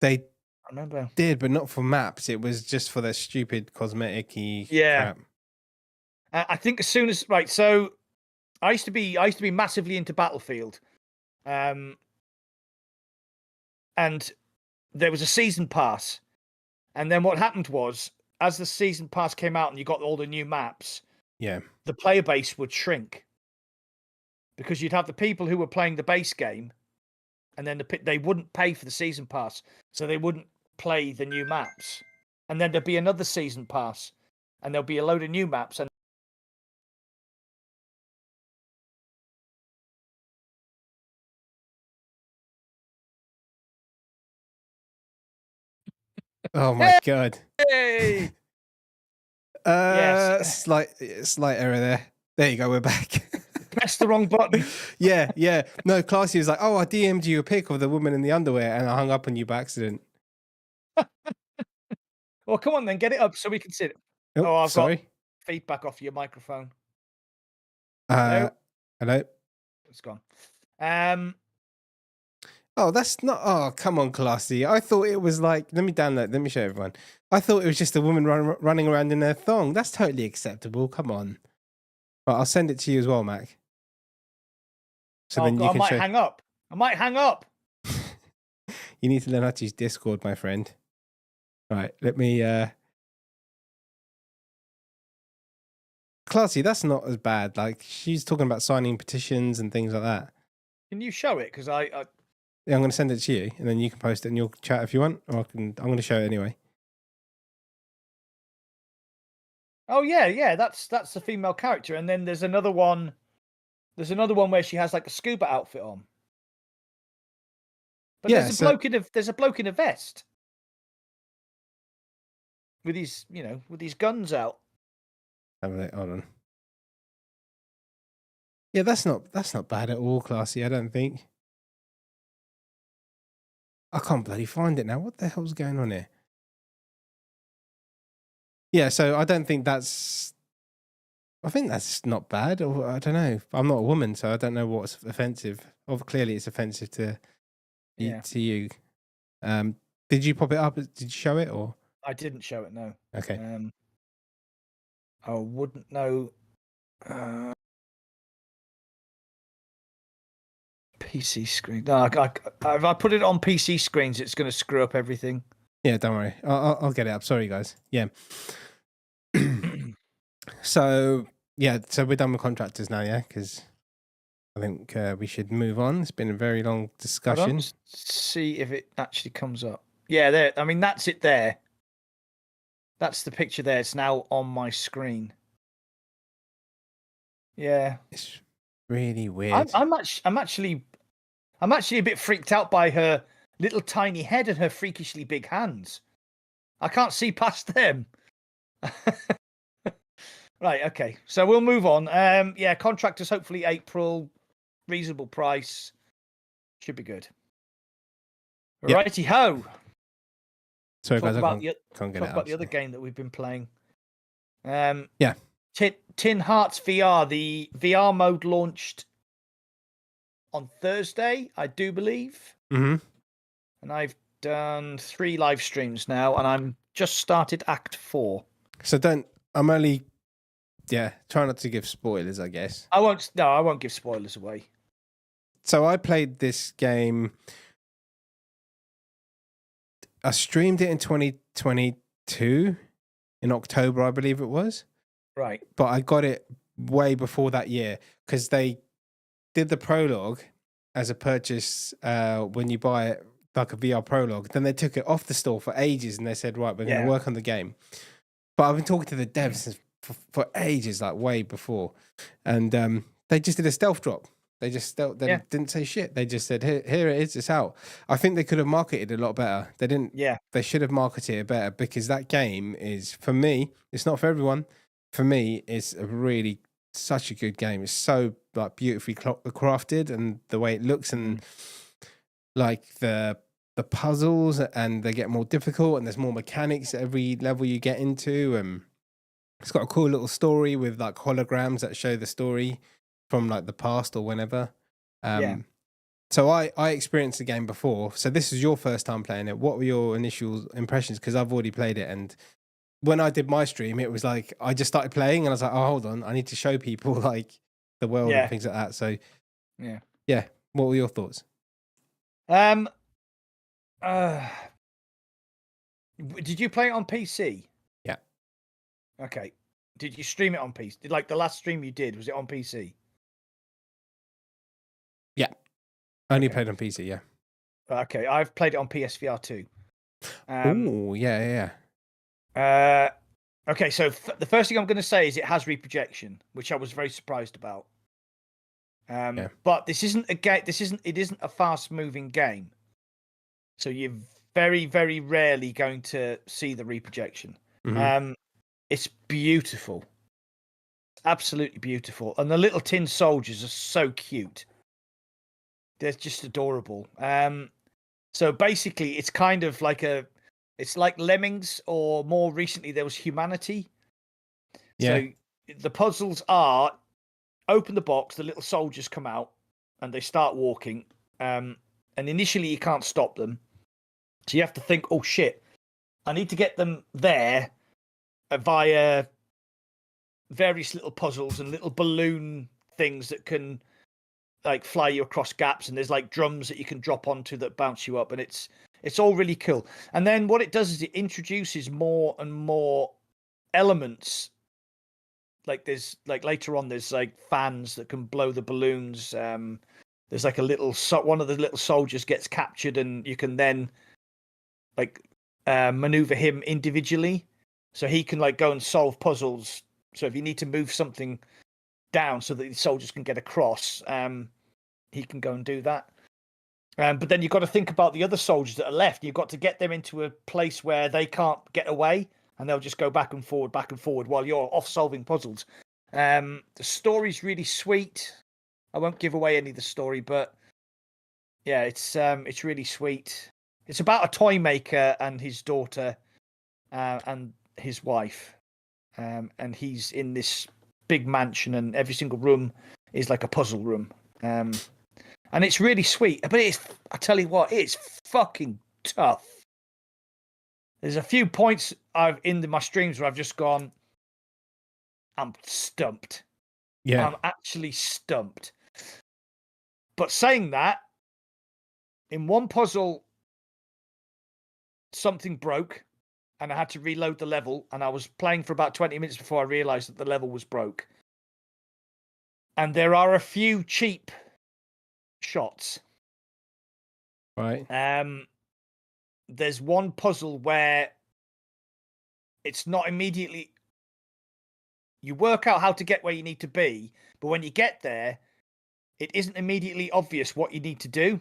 They I remember. Did, but not for maps. It was just for their stupid cosmetic-y crap. I think as soon as so I used to be massively into Battlefield. And there was a season pass. And then what happened was, as the season pass came out and you got all the new maps, yeah, the player base would shrink. because you'd have the people who were playing the base game, and then they wouldn't pay for the season pass, so they wouldn't play the new maps. And then there'd be another season pass, and there'll be a load of new maps. And Oh my god. hey, Slight error there. There you go. We're back. press the wrong button. Yeah. No, Classy was like, "Oh, I DM'd you a pic of the woman in the underwear, and I hung up on you by accident." Well, come on then, get it up so we can see it. Oh, I've sorry. got feedback off your microphone. Hello. It's gone. Oh, that's not. Oh, come on, Classy. I thought it was like. Let me download. Let me show everyone. I thought it was just a woman running around in her thong. That's totally acceptable. Come on. Right, I'll send it to you as well, Mac. So then you I can might hang up. I might hang up. You need to learn how to use Discord, my friend. Right, let me. Classy, that's not as bad. Like, she's talking about signing petitions and things like that. Can you show it? Because I Yeah, I'm going to send it to you, and then you can post it in your chat if you want, or I'm going to show it anyway. Oh yeah, that's the female character, and then there's another one. There's another one where she has like a scuba outfit on. But Yeah, there's a bloke in a vest with his guns out. Hold on. Yeah, that's not bad at all, Classy. I don't think. I can't bloody find it now. What the hell's going on here? Yeah, so I don't think that's. I think that's not bad, or I don't know. I'm not a woman, so I don't know what's offensive. Oh, clearly it's offensive to you. Did you pop it up? Did you show it, or? I didn't show it. No. Okay. I wouldn't know. PC screen. No, if I put it on PC screens, it's going to screw up everything. Yeah, don't worry. I'll get it up. Sorry, guys. Yeah. So we're done with contractors now, yeah? Because I think we should move on. It's been a very long discussion. See if it actually comes up. Yeah, there. I mean, that's it there. That's the picture there. It's now on my screen. Yeah. It's really weird. I'm actually a bit freaked out by her little tiny head and her freakishly big hands. I can't see past them. Right, okay. So we'll move on. Contractors hopefully April, reasonable price. Should be good. Yep. Righty ho. Sorry, talk guys, about the other game that we've been playing. Yeah. Tin Hearts VR. The VR mode launched on Thursday, I do believe. Mm-hmm. And I've done 3 live streams now, and I'm just started Act 4. So try not to give spoilers, I guess. I won't give spoilers away. So I played this game. I streamed it in 2022, in October, I believe it was. Right. But I got it way before that year because they did the prologue as a purchase when you buy it, like a VR prologue. Then they took it off the store for ages and they said, right, we're going to work on the game. But I've been talking to the devs for ages, like way before. And they just did a stealth drop. They just didn't say shit. They just said, here it is, it's out. I think they could have marketed it a lot better. They didn't. Yeah. They should have marketed it better because that game is, for me, it's not for everyone. For me, it's such a good game. It's so like beautifully crafted, and the way it looks, and like the puzzles, and they get more difficult, and there's more mechanics at every level you get into. It's got a cool little story with like holograms that show the story from like the past or whenever. So I experienced the game before. So this is your first time playing it. What were your initial impressions? Because I've already played it, and when I did my stream, it was like I just started playing, and I was like, "Oh, hold on, I need to show people like the world and things like that." So, yeah. What were your thoughts? Did you play it on PC? Yeah. Okay. Did you stream it on PC? Like the last stream you did, was it on PC? Only played on PC, yeah. Okay, I've played it on PSVR too. Oh, yeah. Okay, so the first thing I'm going to say is it has reprojection, which I was very surprised about. But this isn't a game. It isn't a fast-moving game, so you're very, very rarely going to see the reprojection. It's beautiful, absolutely beautiful, and the little tin soldiers are so cute. They're just adorable. So basically, it's kind of like it's like Lemmings, or more recently there was Humanity. Yeah. So the puzzles are: open the box, the little soldiers come out, and they start walking. And initially you can't stop them, so you have to think, "Oh shit, I need to get them there via various little puzzles and little balloon things that can like fly you across gaps, and there's like drums that you can drop onto that bounce you up, and it's all really cool. And then what it does is it introduces more and more elements. Like there's like later on there's like fans that can blow the balloons. There's like one of the little soldiers gets captured, and you can then like maneuver him individually, so he can like go and solve puzzles. So if you need to move something down so that the soldiers can get across, he can go and do that. But then you've got to think about the other soldiers that are left. You've got to get them into a place where they can't get away, and they'll just go back and forward while you're off solving puzzles. The story's really sweet. I won't give away any of the story, but yeah, it's really sweet. It's about a toy maker and his daughter and his wife, and he's in this big mansion, and every single room is like a puzzle room. And it's really sweet, but I tell you what, it's fucking tough. There's a few points in my streams where I've just gone, I'm stumped. Yeah. I'm actually stumped. But saying that, in one puzzle, something broke, and I had to reload the level, and I was playing for about 20 minutes before I realized that the level was broke. And there are a few cheap shots. Right. There's one puzzle where it's not immediately. You work out how to get where you need to be, but when you get there, it isn't immediately obvious what you need to do.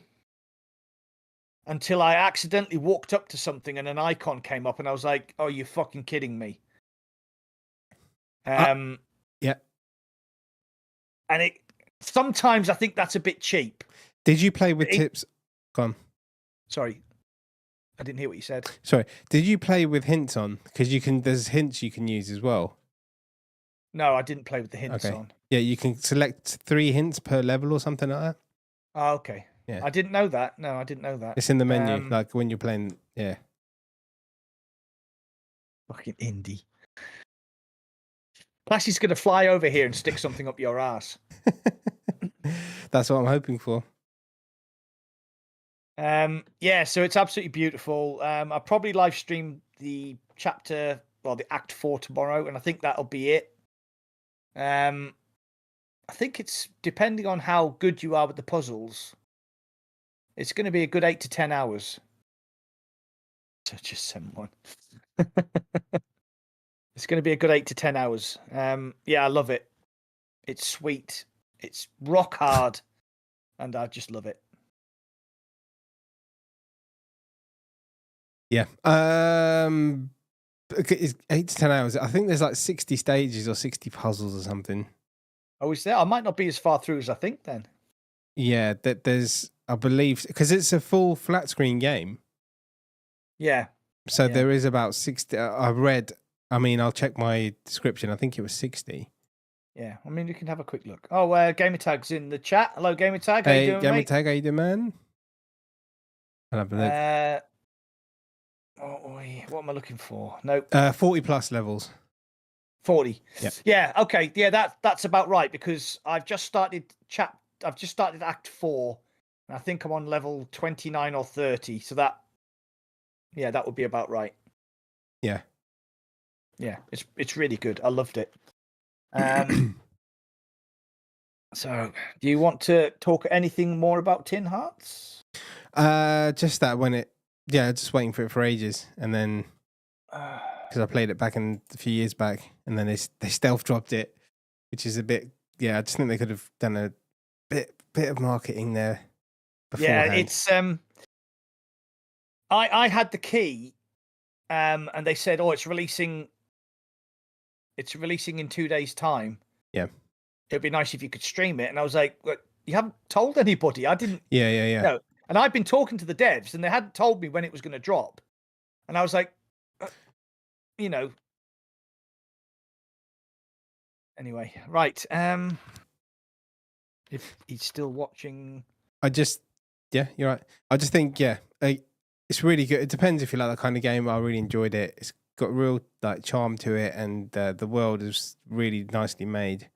Until I accidentally walked up to something and an icon came up, and I was like, "Oh, you're fucking kidding me!" Yeah. And sometimes I think that's a bit cheap. Did you play with tips? Go on. Sorry, I didn't hear what you said. Sorry. Did you play with hints on? Because there's hints you can use as well. No, I didn't play with the hints on. Yeah, you can select 3 hints per level or something like that. Oh, okay. Yeah. I didn't know that. No, I didn't know that. It's in the menu, like when you're playing. Yeah. Fucking indie. Plus, he's going to fly over here and stick something up your ass. That's what I'm hoping for. Yeah, so it's absolutely beautiful. I'll probably live stream the the Act 4 tomorrow, and I think that'll be it. I think it's depending on how good you are with the puzzles. It's going to be a good 8 to 10 hours. Such a someone. It's going to be a good 8 to 10 hours. Yeah, I love it. It's sweet. It's rock hard, and I just love it. Yeah. It's 8 to 10 hours. I think there's like 60 stages or 60 puzzles or something. Oh, is there? I might not be as far through as I think then. Yeah, there's, I believe, because it's a full flat screen game. Yeah. So there is about 60. I'll check my description. I think it was 60. Yeah, I mean, you can have a quick look. Oh, Gamertag's in the chat. Hello, Gamertag. Hey, how you doing, mate? Gamertag, how you doing, man? I'll have a look. What am I looking for? Nope. 40 plus levels. 40. Yep. Yeah. Okay. Yeah, that's about right, because I've just started Act 4, and I think I'm on level 29 or 30. So that would be about right. Yeah. Yeah. It's really good. I loved it. So, do you want to talk anything more about Tin Hearts? Just that just waiting for it for ages, and then because I played it back a few years back, and then they stealth dropped it, which is a bit. Yeah, I just think they could have done a bit of marketing there beforehand. Yeah, it's I had the key, and they said, "Oh, it's releasing in 2 days' time." Yeah, it'd be nice if you could stream it. And I was like, well, "You haven't told anybody." I didn't. Yeah. No, and I've been talking to the devs, and they hadn't told me when it was going to drop, and I was like, you know. Anyway, right. If he's still watching, you're right. I just think it's really good. It depends if you like that kind of game. I really enjoyed it. It's got real like charm to it, and the world is really nicely made.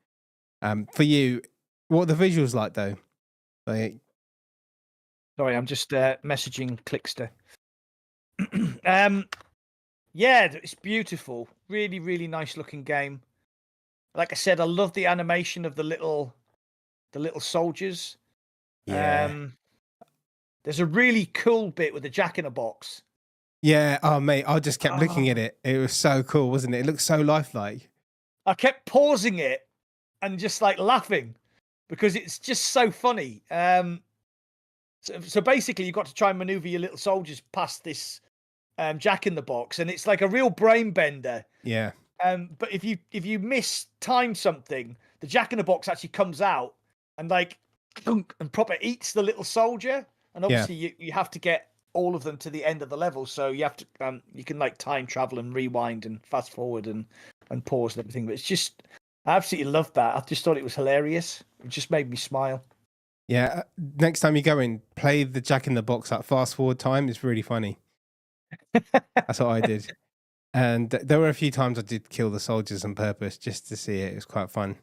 For you, what are the visuals like though? Like, sorry, I'm just messaging Clickster. Yeah, it's beautiful. Really, really nice looking game. Like I said, I love the animation of the little soldiers. yeah. There's a really cool bit with the Jack in a Box. Yeah. Oh, mate, I just kept looking at it. It was so cool, wasn't it? It looked so lifelike. I kept pausing it and just like laughing because it's just so funny. So basically, you've got to try and maneuver your little soldiers past this Jack in the Box, and it's like a real brain bender. Yeah. But if you miss time something, the Jack in the Box actually comes out and like and proper eats the little soldier. And obviously you have to get all of them to the end of the level, so you have to you can like time travel and rewind and fast forward and pause and everything. But it's just, I absolutely loved that. I just thought it was hilarious. It just made me smile. Yeah. Next time you go in, play the Jack in the Box at fast forward time. It's really funny. That's what I did. And there were a few times I did kill the soldiers on purpose just to see it. It was quite fun.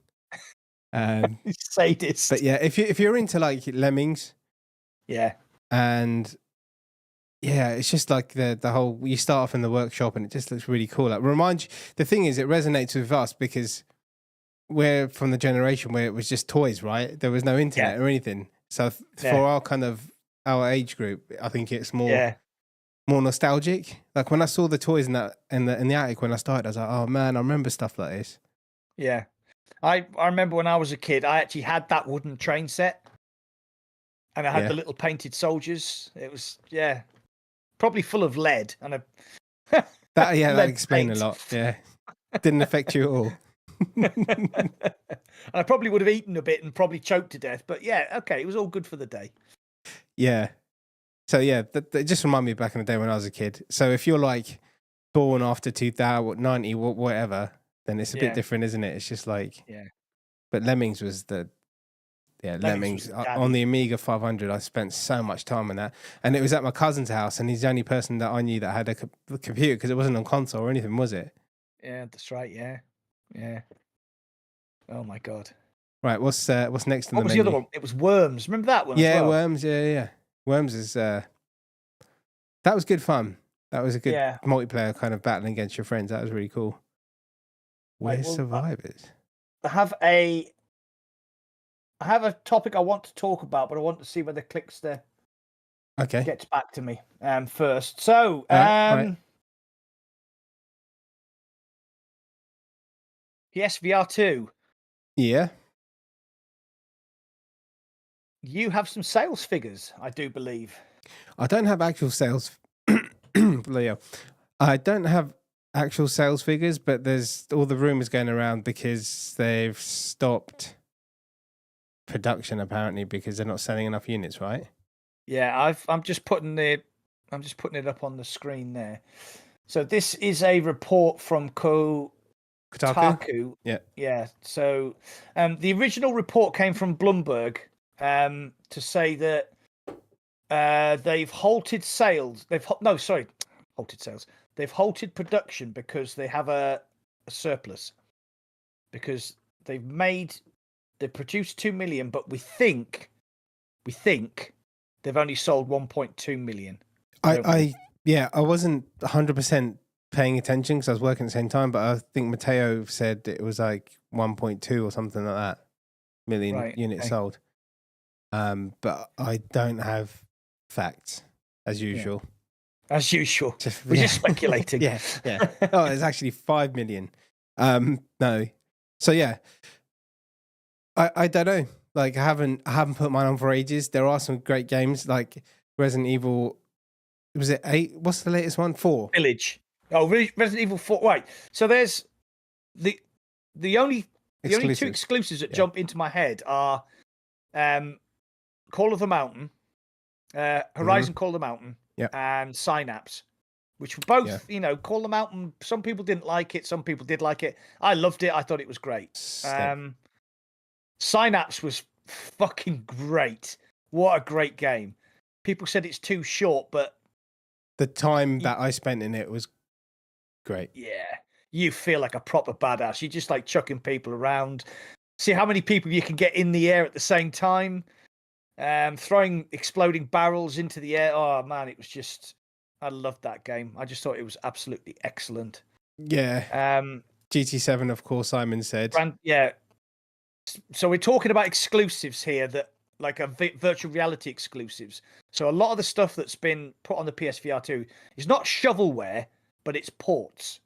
Sadist. But yeah, if you're into like Lemmings, yeah, and yeah, it's just like the whole. You start off in the workshop and it just looks really cool. Like reminds you, the thing is, it resonates with us because we're from the generation where it was just toys, right? There was no internet or anything. So for our kind of our age group, I think it's more nostalgic. Like when I saw the toys in the attic when I started, I was like, oh man, I remember stuff like this. Yeah. I remember when I was a kid, I actually had that wooden train set. And I had the little painted soldiers. It was probably full of lead and that explained a lot. Yeah. Didn't affect you at all. And I probably would have eaten a bit and probably choked to death, but it was all good for the day. Yeah. So that just reminded me back in the day when I was a kid. So if you're like born after 2000, 90, whatever, then it's a bit different, isn't it? It's just like But Lemmings was Lemmings on the Amiga 500. I spent so much time on that, and it was at my cousin's house, and he's the only person that I knew that had a computer because it wasn't on console or anything, was it? Yeah, that's right. Yeah. Oh my god. Right, what's next on the menu? What was the other one? It was Worms. Remember that one? Yeah, as well? Worms. Yeah. Worms is that was good fun. That was a good multiplayer kind of battling against your friends. That was really cool. We're survivors. I have a topic I want to talk about, but I want to see whether Clickster gets back to me first. So, right. PSVR 2. Yeah. You have some sales figures, I do believe. I don't have actual sales. I don't have actual sales figures, but there's all the rumors going around because they've stopped production apparently because they're not selling enough units, right? Yeah, I'm just putting it up on the screen there. So this is a report from Kotaku. Yeah. So the original report came from Bloomberg to say that they've halted sales. Halted sales. They've halted production because they have a surplus. Because they've produced 2 million, but we think they've only sold 1.2 million. I wasn't 100% paying attention because I was working at the same time, but I think Matteo said it was like 1.2 or something like that. million units sold. But I don't have facts as usual. As usual. We're just speculating. yeah. Oh, it's actually 5 million. No. So yeah. I don't know. Like I haven't put mine on for ages. There are some great games like Resident Evil. Was it 8? What's the latest one? 4. Village. Oh, Resident Evil 4. Right. So there's the only 2 exclusives that jump into my head are Call of the Mountain, Horizon Call of the Mountain, and Synapse, which were both, Call of the Mountain. Some people didn't like it. Some people did like it. I loved it. I thought it was great. Synapse was fucking great. What a great game. People said it's too short, but the time that I spent in it was great. Yeah. You feel like a proper badass. You're just like chucking people around. See how many people you can get in the air at the same time. Throwing exploding barrels into the air. Oh man, it was just, I loved that game. I just thought it was absolutely excellent. Yeah. GT7, of course, Simon said. So we're talking about exclusives here that like a virtual reality exclusives. So a lot of the stuff that's been put on the PSVR 2 is not shovelware, but it's ports.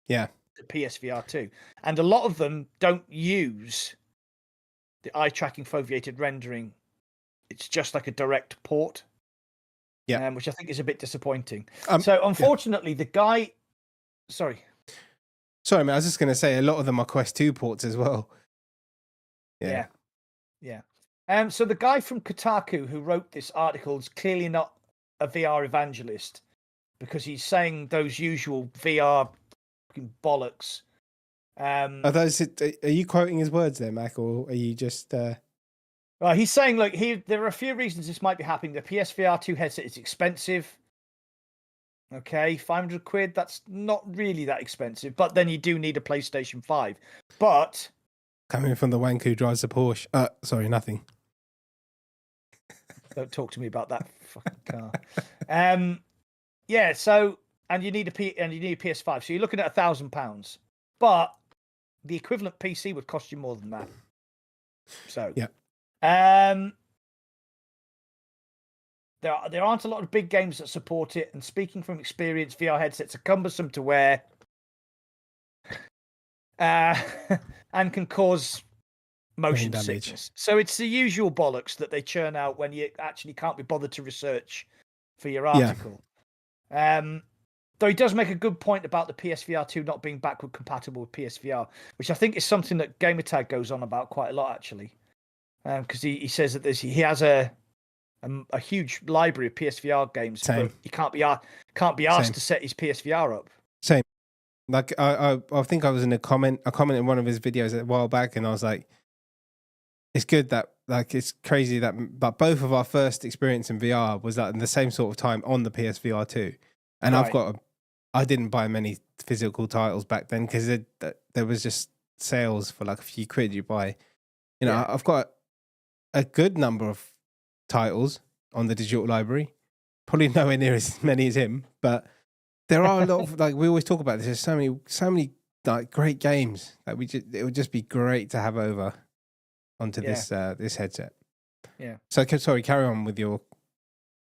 Yeah. The PSVR 2. And a lot of them don't use the eye tracking foveated rendering. It's just like a direct port. Yeah. Which I think is a bit disappointing. So unfortunately, the guy. Sorry, man. I was just going to say a lot of them are Quest 2 ports as well. Yeah. So the guy from Kotaku who wrote this article is clearly not a VR evangelist because he's saying those usual VR bollocks. Are you quoting his words there, Mac, or are you just? He's saying, look, there are a few reasons this might be happening. The PSVR 2 headset is expensive. Okay, 500 quid. That's not really that expensive, but then you do need a PlayStation 5. But coming from the wank who drives a Porsche. Sorry, nothing. Don't talk to me about that fucking car. So and you need a PS5. So you're looking at £1,000. But the equivalent PC would cost you more than that. So there aren't a lot of big games that support it, and speaking from experience, VR headsets are cumbersome to wear and can cause motion sickness. So it's the usual bollocks that they churn out when you actually can't be bothered to research for your article. Though he does make a good point about the PSVR 2 not being backward compatible with PSVR, which I think is something that Gamertag goes on about quite a lot, actually. Because he says that he has a huge library of PSVR games, but he can't be asked to set his PSVR up. Same. Like I think I was in a comment in one of his videos a while back, and I was like, it's good that it's crazy that but both of our first experience in VR was in the same sort of time on the PSVR 2, and I didn't buy many physical titles back then because there was just sales for like a few quid you buy. I've got a good number of titles on the digital library, probably nowhere near as many as him, but there are a lot of, like we always talk about this, there's so many like great games that it would just be great to have over onto this headset. Yeah. So sorry, carry on with the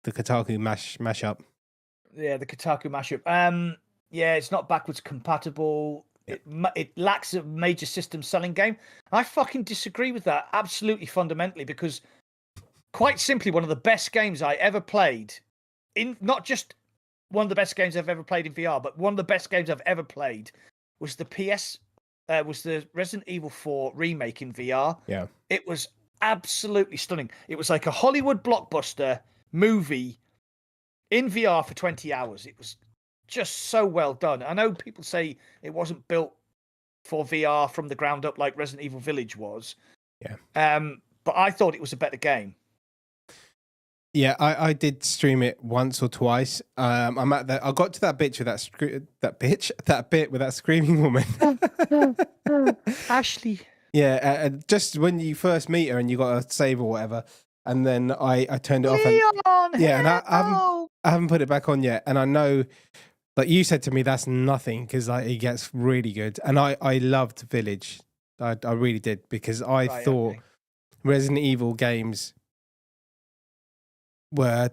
Kotaku mashup. Yeah, the Kotaku mashup. It's not backwards compatible. It lacks a major system selling game. I fucking disagree with that absolutely fundamentally, because quite simply, one of the best games I ever played not just one of the best games I've ever played in VR, but one of the best games I've ever played was the Resident Evil 4 remake in VR. Yeah. It was absolutely stunning. It was like a Hollywood blockbuster movie in VR for 20 hours. It was just so well done. I know people say it wasn't built for VR from the ground up like Resident Evil Village was. Yeah. But I thought it was a better game. Yeah, I did stream it once or twice. I got to that bit with that screaming woman. Ashley. Yeah, just when you first meet her and you got to save or whatever, and then I turned it off. And I haven't put it back on yet. And I know, like you said to me, that's nothing because it gets really good. And I loved Village. I really did, because I thought Resident Evil games were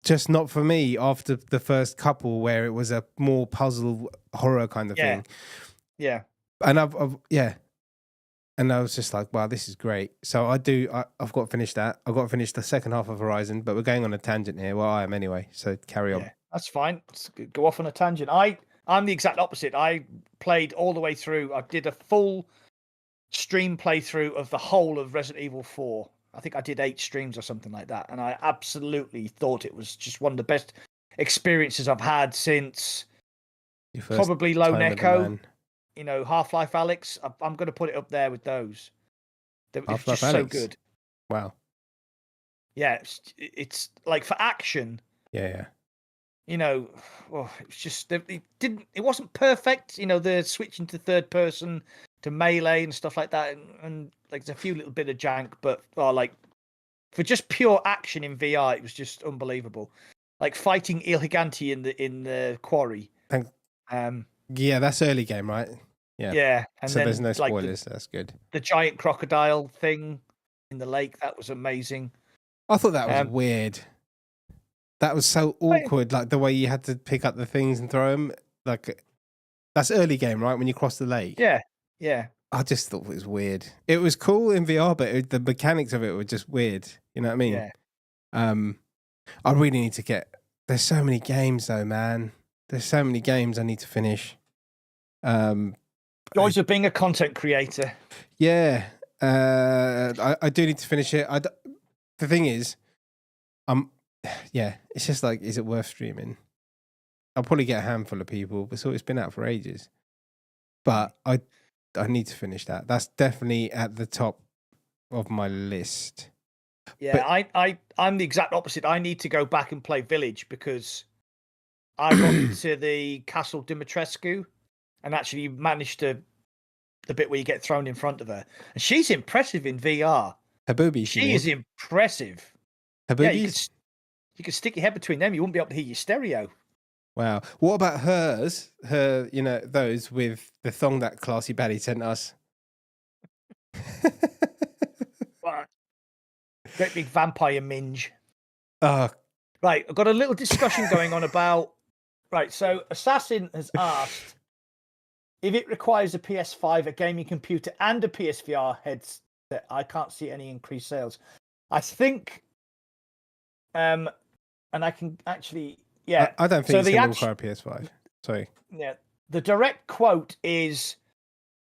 just not for me after the first couple, where it was a more puzzle horror kind of thing. Yeah. And and I was just like, wow, this is great. So I've got to finish that. I've got to finish the second half of Horizon, but we're going on a tangent here. Well, I am anyway, so carry on. Yeah, that's fine. Let's go off on a tangent. I'm the exact opposite. I played all the way through. I did a full stream playthrough of the whole of Resident Evil 4. I think I did 8 streams or something like that. And I absolutely thought it was just one of the best experiences I've had since probably Lone Echo. You know, Half-Life Alyx. I'm going to put it up there with those. It's just so good. Wow. Yeah, it's like for action. Yeah. You know, it's just it wasn't perfect. You know, the switching to third person to melee and stuff like that, and like there's a few little bit of jank, but like for just pure action in VR, it was just unbelievable. Like fighting Il Gigante in the quarry. Yeah, that's early game, right? Yeah. And so then, there's no spoilers. That's good. The giant crocodile thing in the lake, that was amazing. I thought that was weird. That was so awkward, like the way you had to pick up the things and throw them. Like, that's early game, right? When you cross the lake. Yeah. I just thought it was weird. It was cool in VR, but the mechanics of it were just weird. You know what I mean? Yeah. I really need to get... There's so many games, though, man. There's so many games I need to finish. Joys of being a content creator. Yeah. I do need to finish it. The thing is, it's just like, is it worth streaming? I'll probably get a handful of people, but it's been out for ages. But I need to finish that. That's definitely at the top of my list. Yeah, but I'm the exact opposite. I need to go back and play Village because I got into the Castle Dimitrescu and actually managed the bit where you get thrown in front of her. And she's impressive in VR. Her boobies. She is impressive. Her boobies? Yeah, you could stick your head between them. You wouldn't be able to hear your stereo. Wow. What about hers? Her, those with the thong that Classy Baddie sent us. What? Great big vampire minge. Oh. Right, I've got a little discussion going on about... Right, so Assassin has asked if it requires a PS5, a gaming computer, and a PSVR headset. I can't see any increased sales. I think... and I can actually... Yeah, I don't think it's going to require a PS5. Sorry. Yeah, the direct quote is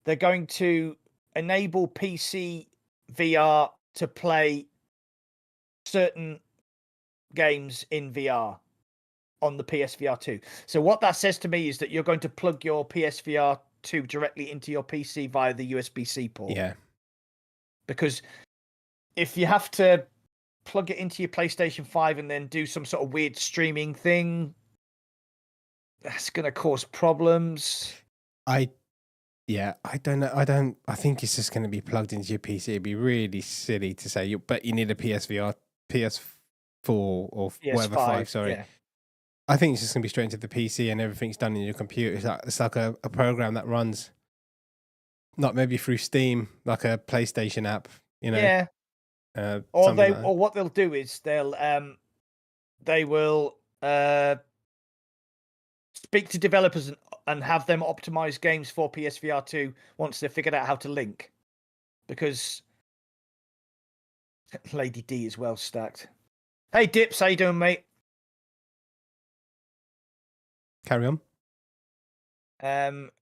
they're going to enable PC VR to play certain games in VR on the PSVR 2. So what that says to me is that you're going to plug your PSVR 2 directly into your PC via the USB-C port. Yeah. Because if you have to plug it into your PlayStation 5 and then do some sort of weird streaming thing, that's going to cause problems. I don't know. I think it's just going to be plugged into your PC. It'd be really silly to say, but you need a PS4 or PS5, whatever 5, sorry. Yeah. I think it's just going to be straight into the PC and everything's done in your computer. It's like a program that runs, not maybe through Steam, like a PlayStation app, Yeah. Or what they'll do is they will speak to developers and have them optimize games for PSVR 2 once they've figured out how to link. Because Lady D is well stacked. Hey Dips, how you doing, mate? Carry on.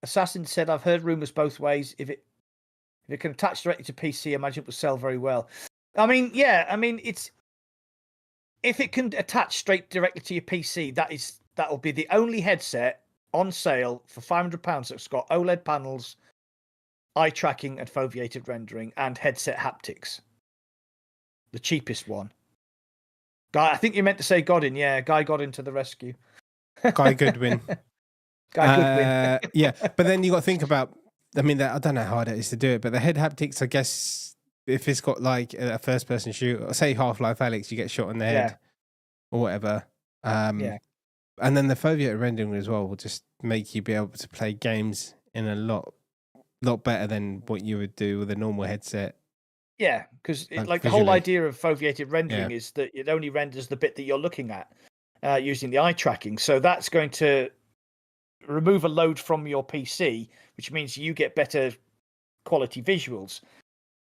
Assassin said, I've heard rumors both ways. If it can attach directly to PC, I imagine it will sell very well. I mean, it's if it can attach straight directly to your PC, that will be the only headset on sale for £500 that's got OLED panels, eye tracking and foveated rendering, and headset haptics. The cheapest one. Guy, I think you meant to say Godin. Yeah, Guy Godin to the rescue. Guy Goodwin. Guy Goodwin. Yeah, but then you got to think about. I mean, I don't know how hard it is to do it, but the head haptics, I guess. If it's got like a first-person shooter, say Half-Life Alyx, you get shot in the head or whatever. And then the foveated rendering as well will just make you be able to play games in a lot better than what you would do with a normal headset. Yeah, because like the whole visually. idea of foveated rendering Yeah. is that it only renders the bit that you're looking at using the eye tracking. So that's going to remove a load from your PC, which means you get better quality visuals.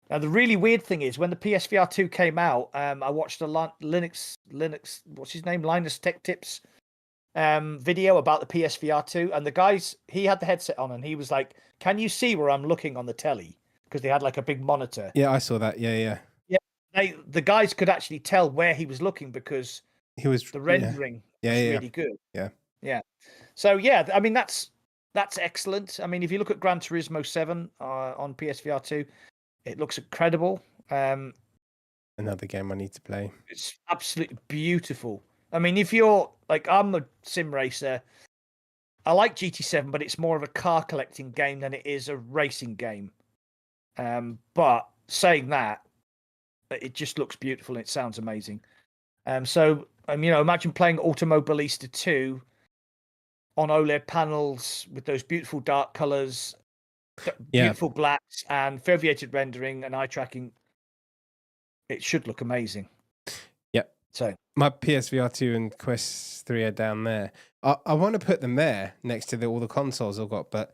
Now, the really weird thing is when the PSVR 2 came out, I watched a Linux, what's his name? Linus Tech Tips video about the PSVR 2. And the guys, he had the headset on and he was like, can you see where I'm looking on the telly? Because they had like a big monitor. Yeah, I saw that. Yeah. Yeah, the guys could actually tell where he was looking because He was. the rendering was really good. Yeah. So yeah, I mean that's excellent. I mean, if you look at Gran Turismo 7 on PSVR 2, it looks incredible. Another game I need to play. It's absolutely beautiful. I mean, if you're like, I'm a sim racer. I like GT7, but it's more of a car collecting game than it is a racing game. But saying that, it just looks beautiful and it sounds amazing. So imagine playing Automobilista 2 on OLED panels with those beautiful dark colors, beautiful blacks, and foveated rendering and eye tracking. It should look amazing. Yep. So my PSVR 2 and Quest 3 are down there. I want to put them there next to all the consoles I've got, but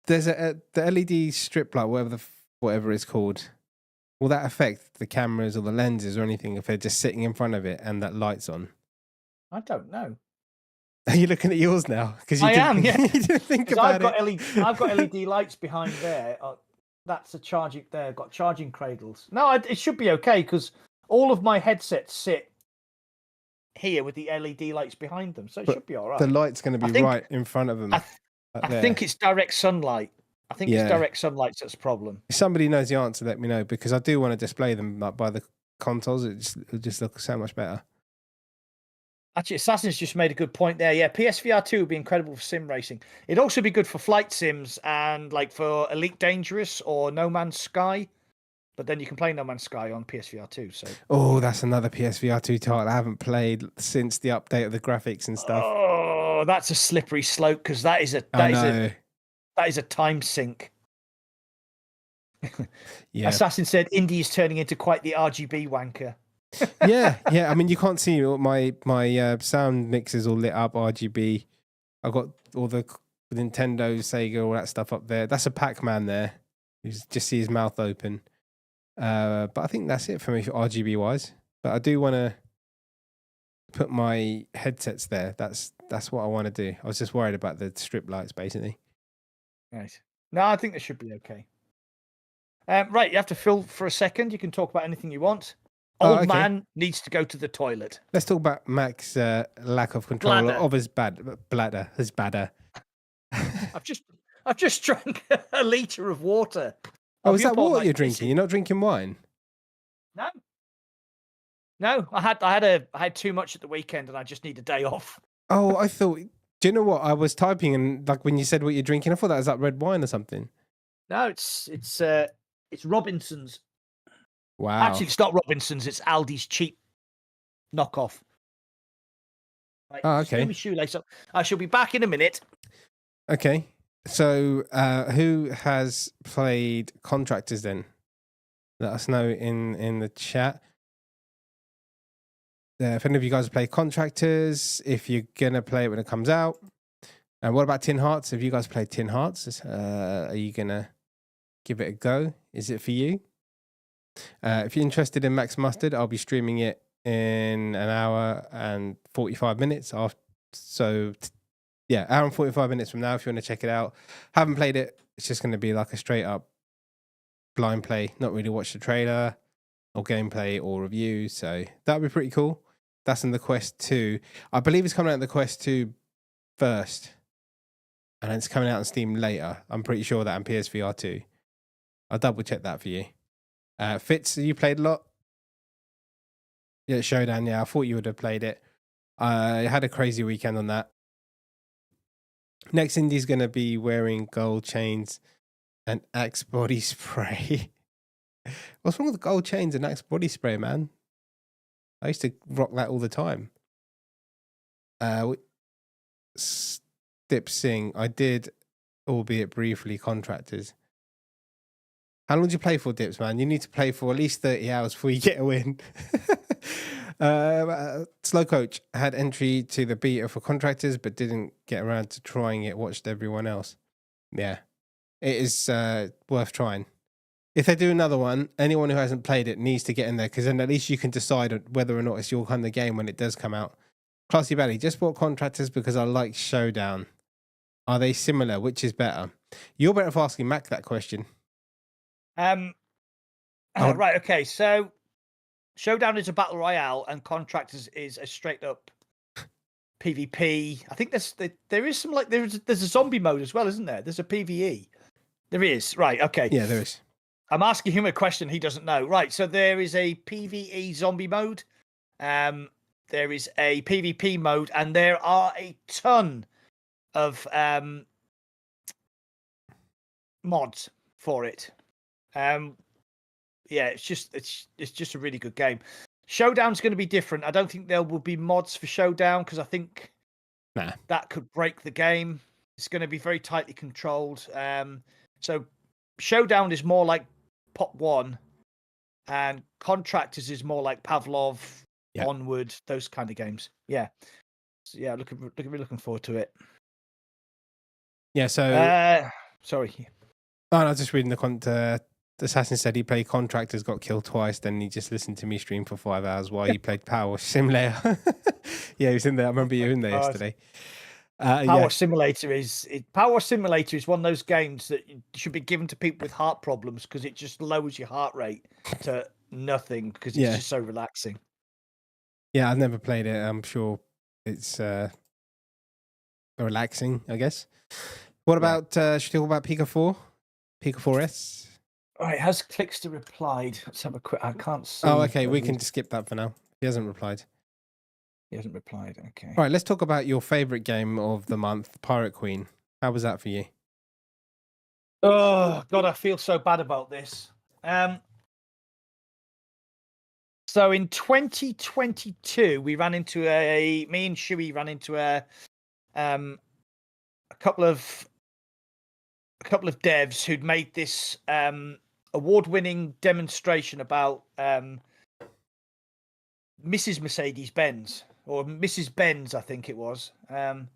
there's the LED strip light, whatever it's called. Will that affect the cameras or the lenses or anything if they're just sitting in front of it and that light's on? I don't know. Are you looking at yours now? Because I am. Yeah. You didn't think about I've got LED lights behind there. That's a charging. There, got charging cradles. No, it should be okay because all of my headsets sit here with the LED lights behind them, so it should be all right. The light's going to be right in front of them. I think it's direct sunlight. I think it's direct sunlight that's a problem. If somebody knows the answer, let me know because I do want to display them like by the consoles. It just looks so much better. Actually, Assassin's just made a good point there. Yeah, PSVR 2 would be incredible for sim racing. It'd also be good for flight sims and like for Elite Dangerous or No Man's Sky. But then you can play No Man's Sky on PSVR 2. So that's another PSVR 2 title I haven't played since the update of the graphics and stuff. Oh, that's a slippery slope because that is a time sink. Yeah. Assassin said Indie is turning into quite the RGB wanker. yeah. I mean, you can't see my sound mixes all lit up RGB. I've got all the Nintendo, Sega, all that stuff up there. That's a Pac-Man there. You just see his mouth open. But I think that's it for me for RGB wise. But I do want to put my headsets there. That's what I want to do. I was just worried about the strip lights, basically. Right. No, I think they should be okay. Right, you have to fill for a second. You can talk about anything you want. Old man needs to go to the toilet. Let's talk about Mac's lack of control of his bladder. His bladder. I've just drank a litre of water. Oh, is that water you're drinking? You're not drinking wine? No. I had too much at the weekend, and I just need a day off. Oh, I thought. Do you know what I was typing and like when you said what you're drinking, I thought that was like red wine or something. No, it's Robinson's. Wow. Actually, it's not Robinson's. It's Aldi's cheap knockoff. Right, okay. Let me shoelace up. I shall be back in a minute. Okay. So, who has played Contractors then? Let us know in the chat. If any of you guys have played Contractors, if you're going to play it when it comes out. And what about Tin Hearts? Have you guys played Tin Hearts? Are you going to give it a go? Is it for you? If you're interested in Max Mustard, I'll be streaming it in an hour and 45 minutes. Hour and 45 minutes from now if you want to check it out. Haven't played it. It's just going to be like a straight up blind play. Not really watch the trailer or gameplay or review. So that'd be pretty cool. That's in the Quest 2. I believe it's coming out in the Quest 2 first. And it's coming out on Steam later. I'm pretty sure that on PSVR 2. I'll double check that for you. Fitz, you played a lot? Yeah, Showdown. Yeah, I thought you would have played it. I had a crazy weekend on that. Next, Indie's going to be wearing gold chains and Axe body spray. What's wrong with gold chains and Axe body spray, man? I used to rock that all the time. Stip Singh, I did, albeit briefly, Contractors. How long do you play for, Dips, man? You need to play for at least 30 hours before you get a win. Slow Coach had entry to the beta for Contractors, but didn't get around to trying it, watched everyone else. Yeah, it is worth trying. If they do another one, anyone who hasn't played it needs to get in there, because then at least you can decide whether or not it's your kind of game when it does come out. Classy Valley, just bought Contractors because I like Showdown. Are they similar? Which is better? You're better off asking Mac that question. Right, okay. So Showdown is a battle royale, and Contractors is a straight up PvP. I think there is some there's a zombie mode as well, isn't there? There's a PvE. There is, right? Okay. Yeah, there is. I'm asking him a question he doesn't know. Right, so there is a PvE zombie mode. There is a PvP mode, and there are a ton of mods for it. Yeah, it's just a really good game. Showdown's going to be different. I don't think there will be mods for Showdown, because I think that could break the game. It's going to be very tightly controlled. So Showdown is more like Pop 1, and Contractors is more like Pavlov, Onward, those kind of games. Yeah. So, yeah, looking forward to it. Yeah, so sorry. Oh, no, I was just reading the Assassin said he played Contractors, got killed twice, then he just listened to me stream for 5 hours while he played Power Simulator. Yeah, he was in there. I remember you in there yesterday. Power Simulator is one of those games that should be given to people with heart problems, because it just lowers your heart rate to nothing, because it's just so relaxing. Yeah, I've never played it. I'm sure it's relaxing, I guess. What about should we talk about Pika 4? Pika 4S? All right, has Clickster replied? Let's have a quick. I can't see. Oh, okay. We can skip that for now. He hasn't replied. Okay. All right, let's talk about your favorite game of the month, Pirate Queen. How was that for you? Oh God, I feel so bad about this. So in 2022, me and Shuey ran into a couple of devs who'd made this award-winning demonstration about Mrs. Mercedes-Benz, or Mrs. Benz, I think it was. And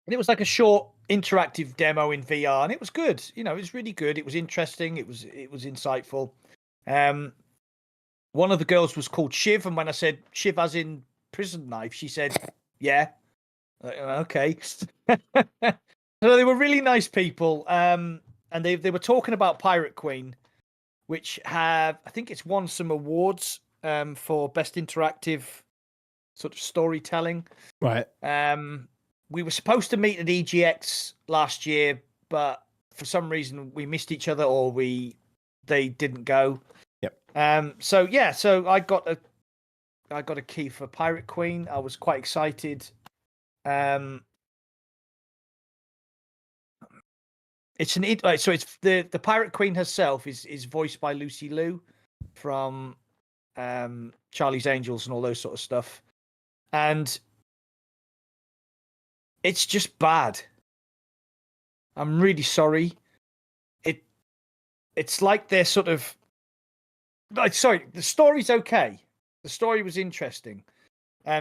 it was like a short interactive demo in VR, and it was good. You know, it was really good. It was interesting. It was insightful. One of the girls was called Shiv, and when I said Shiv as in prison knife, she said, "Yeah." Okay. So they were really nice people, and they were talking about Pirate Queen, which I think it's won some awards for best interactive sort of storytelling. Right. We were supposed to meet at EGX last year, but for some reason we missed each other, or they didn't go. Yep. So I got a key for Pirate Queen. I was quite excited. It's the Pirate Queen herself is voiced by Lucy Liu from Charlie's Angels and all those sort of stuff, and it's just bad. I'm really sorry. It's like they're sort of sorry. The story's okay. The story was interesting.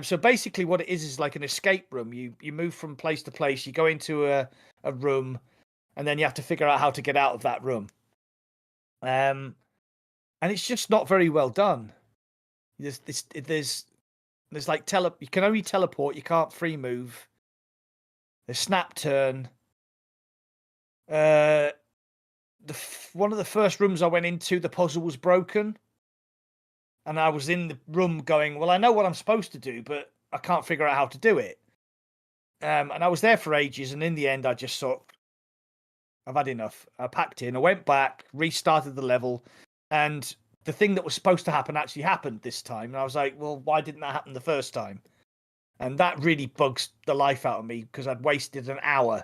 So basically, what it is like an escape room. You move from place to place. You go into a room, and then you have to figure out how to get out of that room. And it's just not very well done. There's like you can only teleport. You can't free move. There's snap turn. One of the first rooms I went into, the puzzle was broken. And I was in the room going, well, I know what I'm supposed to do, but I can't figure out how to do it. And I was there for ages. And in the end, I just thought, I've had enough. I packed in, I went back, restarted the level. And the thing that was supposed to happen actually happened this time. And I was like, well, why didn't that happen the first time? And that really bugs the life out of me, because I'd wasted an hour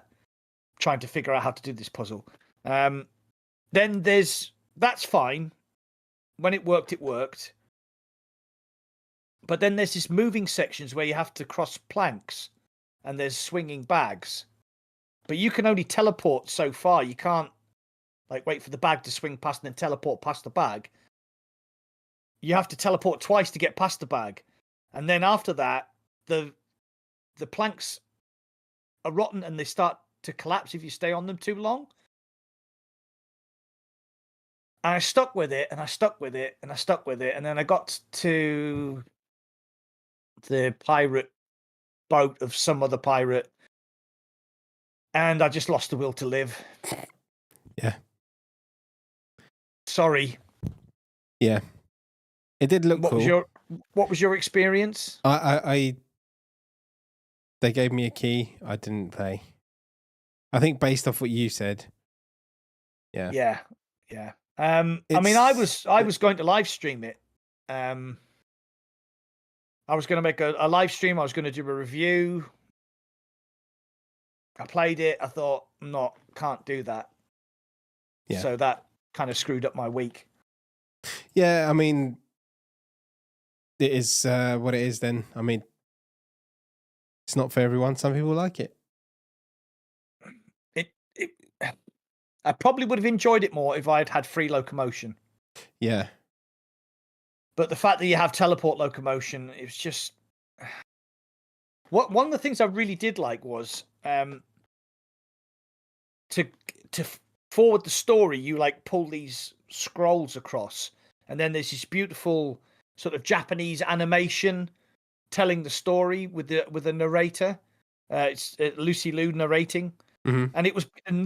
trying to figure out how to do this puzzle. Then that's fine. When it worked, it worked. But then there's this moving sections where you have to cross planks, and there's swinging bags. But you can only teleport so far. You can't like wait for the bag to swing past and then teleport past the bag. You have to teleport twice to get past the bag. And then after that, the planks are rotten and they start to collapse if you stay on them too long. And I stuck with it, and I stuck with it, and I stuck with it. And then I got to the pirate boat of some other pirate, and I just lost the will to live. Yeah. Sorry. Yeah. It did look cool. What was your experience? They gave me a key. I didn't play. I think based off what you said. Yeah. Yeah. Yeah. I mean, I was going to live stream it. I was going to make a live stream. I was going to do a review. I played it. I thought, can't do that. Yeah. So that kind of screwed up my week. Yeah, I mean, it is what it is then. I mean, it's not for everyone. Some people like it. I probably would have enjoyed it more if I'd had free locomotion. Yeah. But the fact that you have teleport locomotion, it's just... One of the things I really did like was to forward the story, you like pull these scrolls across, and then there's this beautiful sort of Japanese animation telling the story with the narrator. It's Lucy Liu narrating. Mm-hmm. And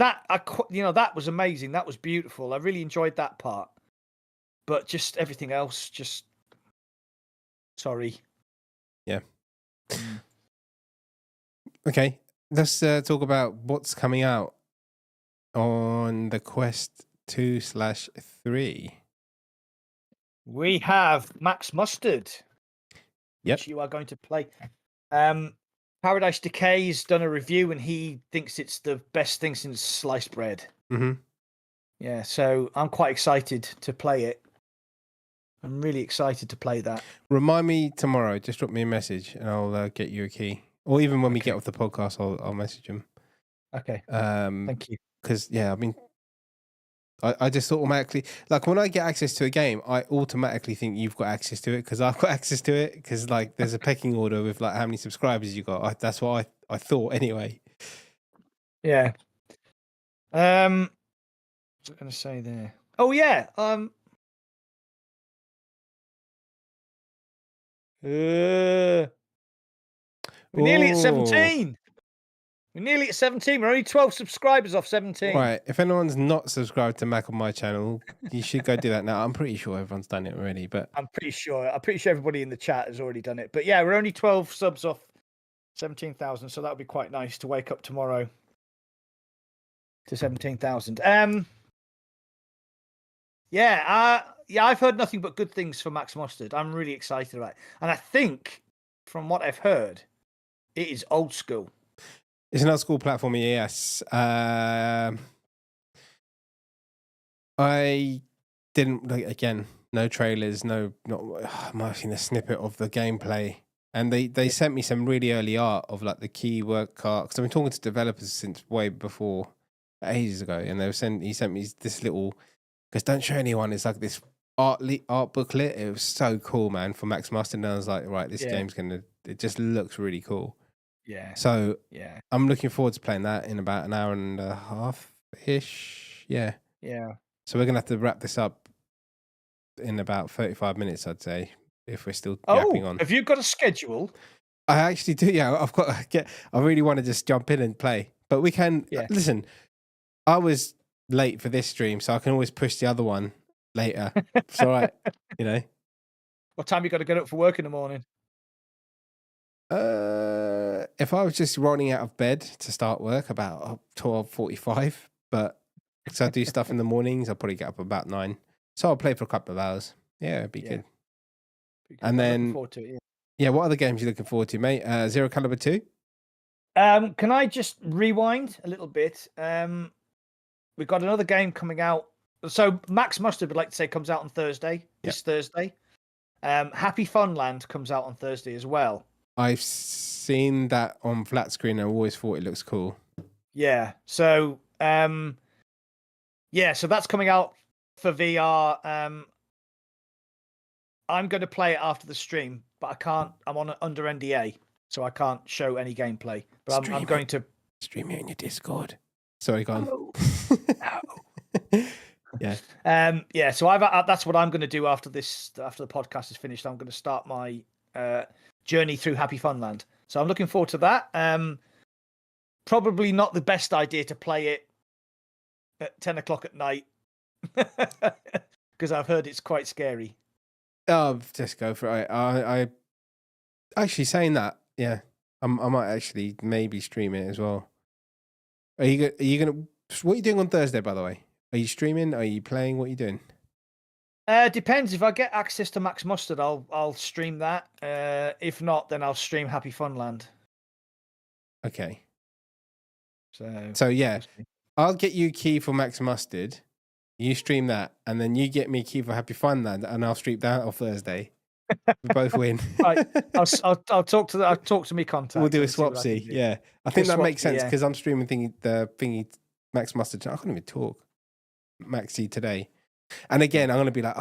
that was amazing. That was beautiful. I really enjoyed that part. But just everything else, just sorry. Yeah. Okay, let's talk about what's coming out on the Quest 2/3. We have Max Mustard. Yep. Which you are going to play. Paradise Decay's done a review and he thinks it's the best thing since sliced bread. Mm-hmm. Yeah, so I'm quite excited to play it. I'm really excited to play that. Remind me tomorrow. Just drop me a message and I'll get you a key. Or even when we get off the podcast, I'll message him. Okay. Thank you. Because, yeah, I mean, I just automatically, like when I get access to a game, I automatically think you've got access to it because I've got access to it. Because like there's a pecking order with like how many subscribers you got. That's what I thought anyway. Yeah. What was I going to say there? Oh yeah. We're nearly at 17. We're nearly at 17. We're only 12 subscribers off 17. Right. If anyone's not subscribed to Mac on my channel, you should go do that now. I'm pretty sure everyone's done it already, but I'm pretty sure everybody in the chat has already done it. But yeah, we're only 12 subs off 17,000, so that would be quite nice to wake up tomorrow to 17,000. Yeah, I've heard nothing but good things for Max Mustard. I'm really excited about it. And I think, from what I've heard, it is old school. It's an old school platform, yes. I didn't, like, again, no trailers, I'm watching a snippet of the gameplay. And they sent me some really early art of like the key work art. Because I've been talking to developers since way before, ages ago. And he sent me this little, because don't show anyone, it's like this art booklet. It was so cool, man, for Max Mustard. And I was like, right, this game's it just looks really cool. Yeah. So I'm looking forward to playing that in about an hour and a half-ish. Yeah. Yeah. So we're going to have to wrap this up in about 35 minutes, I'd say, if we're still yapping on. Have you got a schedule? I actually do, yeah. I really want to just jump in and play. But we can, listen, I was late for this stream, so I can always push the other one later. It's all right, you know. What time you got to get up for work in the morning? If I was just rolling out of bed to start work, about 12:45. But because I do stuff in the mornings, I'll probably get up about 9. So I'll play for a couple of hours. Yeah, it'd be good. And then, to it, what other games are you looking forward to, mate? Zero Caliber 2? Can I just rewind a little bit? We've got another game coming out. So Max Mustard, would like to say, comes out on Thursday. This Thursday. Happy Funland comes out on Thursday as well. I've seen that on flat screen. I always thought it looks cool. Yeah. So, Yeah, so that's coming out for VR. I'm going to play it after the stream, but I can't. I'm under NDA, so I can't show any gameplay. But I'm going to stream it in your Discord. Sorry, go on. No. Yeah. Yeah. So that's what I'm going to do after the podcast is finished. I'm going to start my journey through Happy Funland. So I'm looking forward to that. Probably not the best idea to play it at 10 o'clock at night because I've heard it's quite scary. Oh, just go for it. I actually saying that, yeah, I might actually maybe stream it as well. Are you gonna? What are you doing on Thursday, by the way? Are you streaming? Are you playing? What are you doing? Depends. If I get access to Max Mustard, I'll stream that. If not, then I'll stream Happy Funland. Okay. So yeah, I'll get you a key for Max Mustard. You stream that, and then you get me a key for Happy Funland, and I'll stream that on Thursday. We both win. Right. I'll talk to me contact. We'll do a swapsy. Yeah, I think that makes sense because I'm streaming the thingy Max Mustard. I can't even talk. Maxi today, and again I'm going to be like,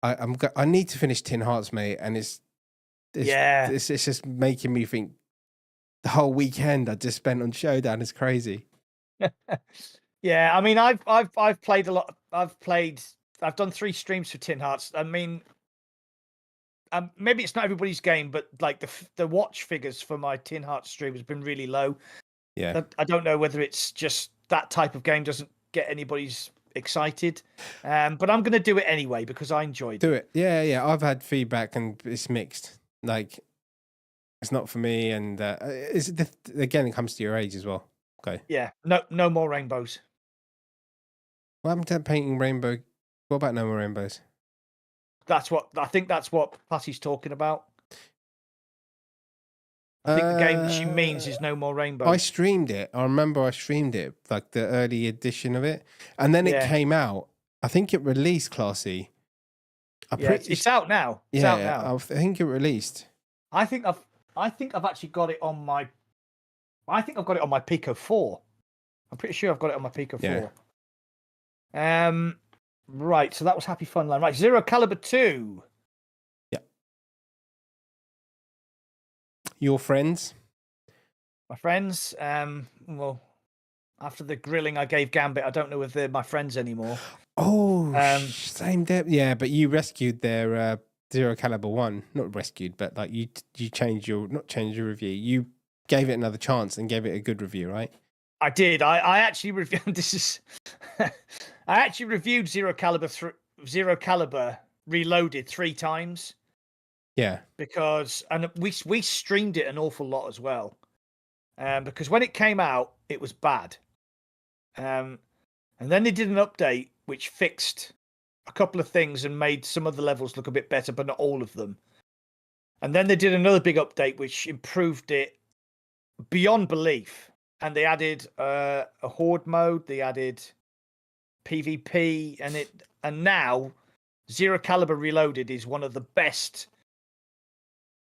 I need to finish Tin Hearts, mate, and it's just making me think the whole weekend I just spent on Showdown is crazy. Yeah, I mean, I've played a lot. I've done 3 streams for Tin Hearts. I mean, maybe it's not everybody's game, but like the watch figures for my Tin Hearts stream has been really low. Yeah, I don't know whether it's just that type of game doesn't get anybody's excited, but I'm going to do it anyway because I enjoyed it. Yeah. I've had feedback and it's mixed. Like, it's not for me, and again, it comes to your age as well. Okay. Yeah. No more rainbows. What happened to painting rainbow? What about no more rainbows? I think that's what Patty's talking about. I think the game she means is No More Rainbows. I streamed it. I remember I streamed it, like the early edition of it, and then it came out. I think it released, Classy. It's out now. It's out now. I think it released. I think I've actually got it on my. I think I've got it on my Pico 4. I'm pretty sure I've got it on my Pico 4. Right. So that was Happy Funland. Right. Zero Caliber 2. Your friends? My friends. Well, after the grilling I gave Gambit, I don't know if they're my friends anymore. Oh, same depth. Yeah, but you rescued their Zero Caliber 1. Not rescued, but like you changed your review. You gave it another chance and gave it a good review, right? I did. I actually reviewed. I actually reviewed Zero Caliber Reloaded 3 times. Yeah. Because we streamed it an awful lot as well. Because when it came out, it was bad. And then they did an update which fixed a couple of things and made some of the levels look a bit better, but not all of them. And then they did another big update which improved it beyond belief. And they added a horde mode, they added PvP, and now Zero Caliber Reloaded is one of the best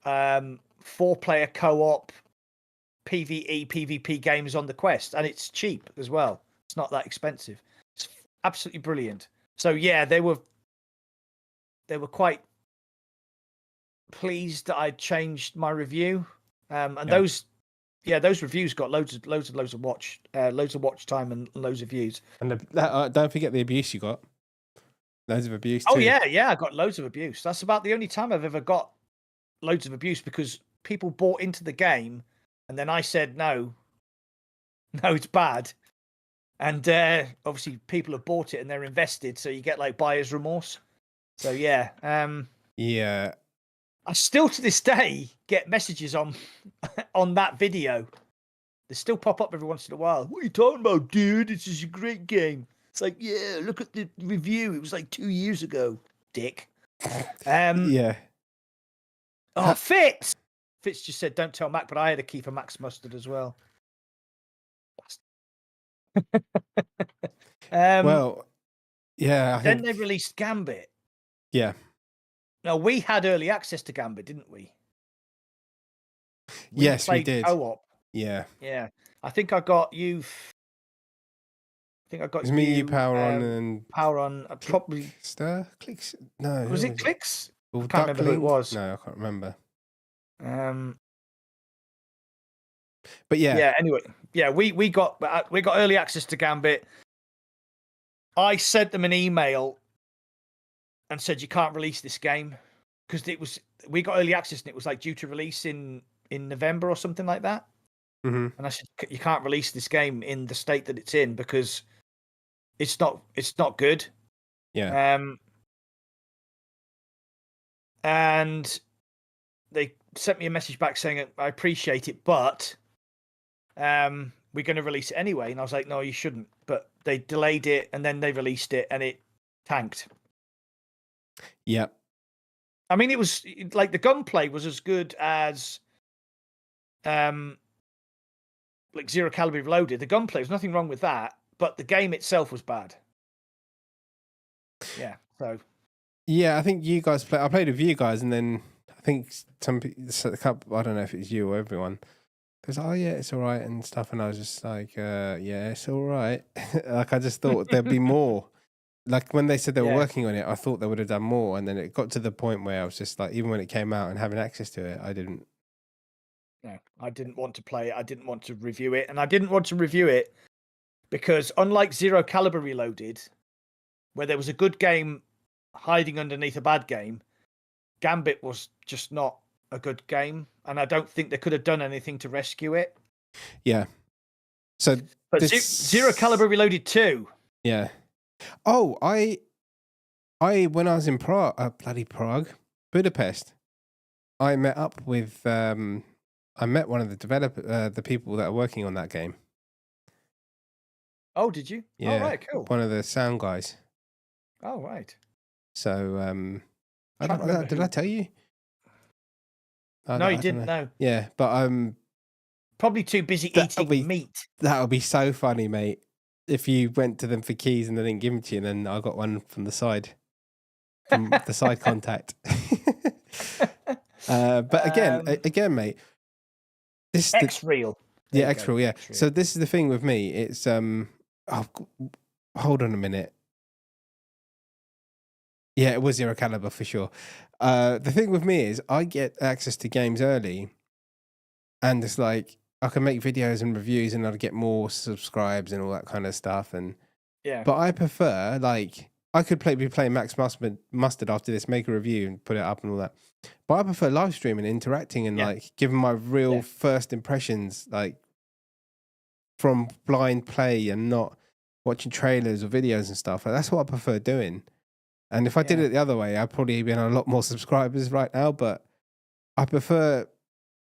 4-player co-op PvE PvP games on the Quest, and it's cheap as well. It's not that expensive. It's absolutely brilliant. So yeah, they were quite pleased that I changed my review, and those reviews got loads of watch time and loads of views. And don't forget the abuse you got. Loads of abuse too. Oh yeah, I got loads of abuse. That's about the only time I've ever got loads of abuse, because people bought into the game and then I said no, it's bad, and obviously people have bought it and they're invested, so you get like buyer's remorse. So yeah, I still to this day get messages on that video. They still pop up every once in a while. What are you talking about, dude? This is a great game. It's like, yeah, look at the review. It was like 2 years ago, dick. Yeah. Oh, Fitz just said, don't tell Mac, but I had a key for Max Mustard as well. Well, yeah. Then they released Gambit. Yeah. Now, we had early access to Gambit, didn't we? Yes, we did. Co-op. Yeah. Yeah. I think I got you think I got It's me, you, power on, and power on. Probably clicks. No, was it clicks? I can't remember who it was. No, I can't remember. But yeah. Anyway, yeah, we got early access to Gambit. I sent them an email and said you can't release this game because we got early access and it was like due to release in November or something like that. Mm-hmm. And I said you can't release this game in the state that it's in because it's not good. Yeah. And they sent me a message back saying I appreciate it, but we're going to release it anyway. And I was like, no, you shouldn't. But they delayed it and then they released it and it tanked. Yeah. I mean, it was like the gunplay was as good as like Zero Caliber Reloaded. The gunplay was nothing wrong with that, but the game itself was bad. Yeah. So. Yeah, I think you guys I played with you guys, and then I think a couple, I don't know if it's you or everyone, goes, oh yeah, it's all right and stuff, and I was just like, yeah, it's all right. Like I just thought there'd be more. Like when they said they were working on it, I thought they would have done more, and then it got to the point where I was just like, even when it came out and having access to it, I didn't. No, I didn't want to play it. I didn't want to review it, and I didn't want to review it because unlike Zero Caliber Reloaded, where there was a good game hiding underneath a bad game, Gambit was just not a good game, and I don't think they could have done anything to rescue it. Yeah. So, but Zero Caliber Reloaded 2. Yeah. Oh, I when I was in Prague, Budapest, I met up with I met one of the the people that are working on that game. Oh, did you? Yeah. Oh, right, cool. One of the sound guys. Oh, right. So, did I tell you? No, you didn't. No. Yeah, but probably too busy eating meat. That would be so funny, mate. If you went to them for keys and they didn't give them to you, and then I got one from the side, from the side contact. But again, mate, this X-Real. Yeah, X-Real. Yeah. So this is the thing with me. It's hold on a minute. Yeah, it was Zero Caliber for sure. The thing with me is I get access to games early, and it's like I can make videos and reviews, and I'd get more subscribes and all that kind of stuff. And yeah, but I prefer, like, I could be playing Max Mustard after this, make a review and put it up and all that. But I prefer live streaming, interacting, and like giving my real first impressions, like from blind play and not watching trailers or videos and stuff. Like, that's what I prefer doing. And if I did it the other way, I'd probably be on a lot more subscribers right now. But I prefer,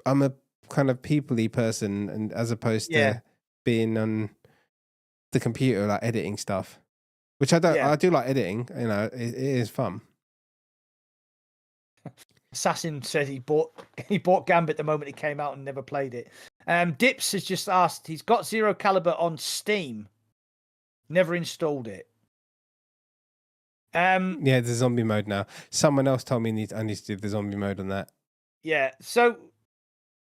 I'm a kind of people-y person, and as opposed to being on the computer, like editing stuff, which I don't. I do like editing. You know, it is fun. Assassin said he bought Gambit the moment it came out and never played it. Dips has just asked. He's got Zero Caliber on Steam, never installed it. Yeah, there's zombie mode now. Someone else told me I need to do the zombie mode on that. Yeah, so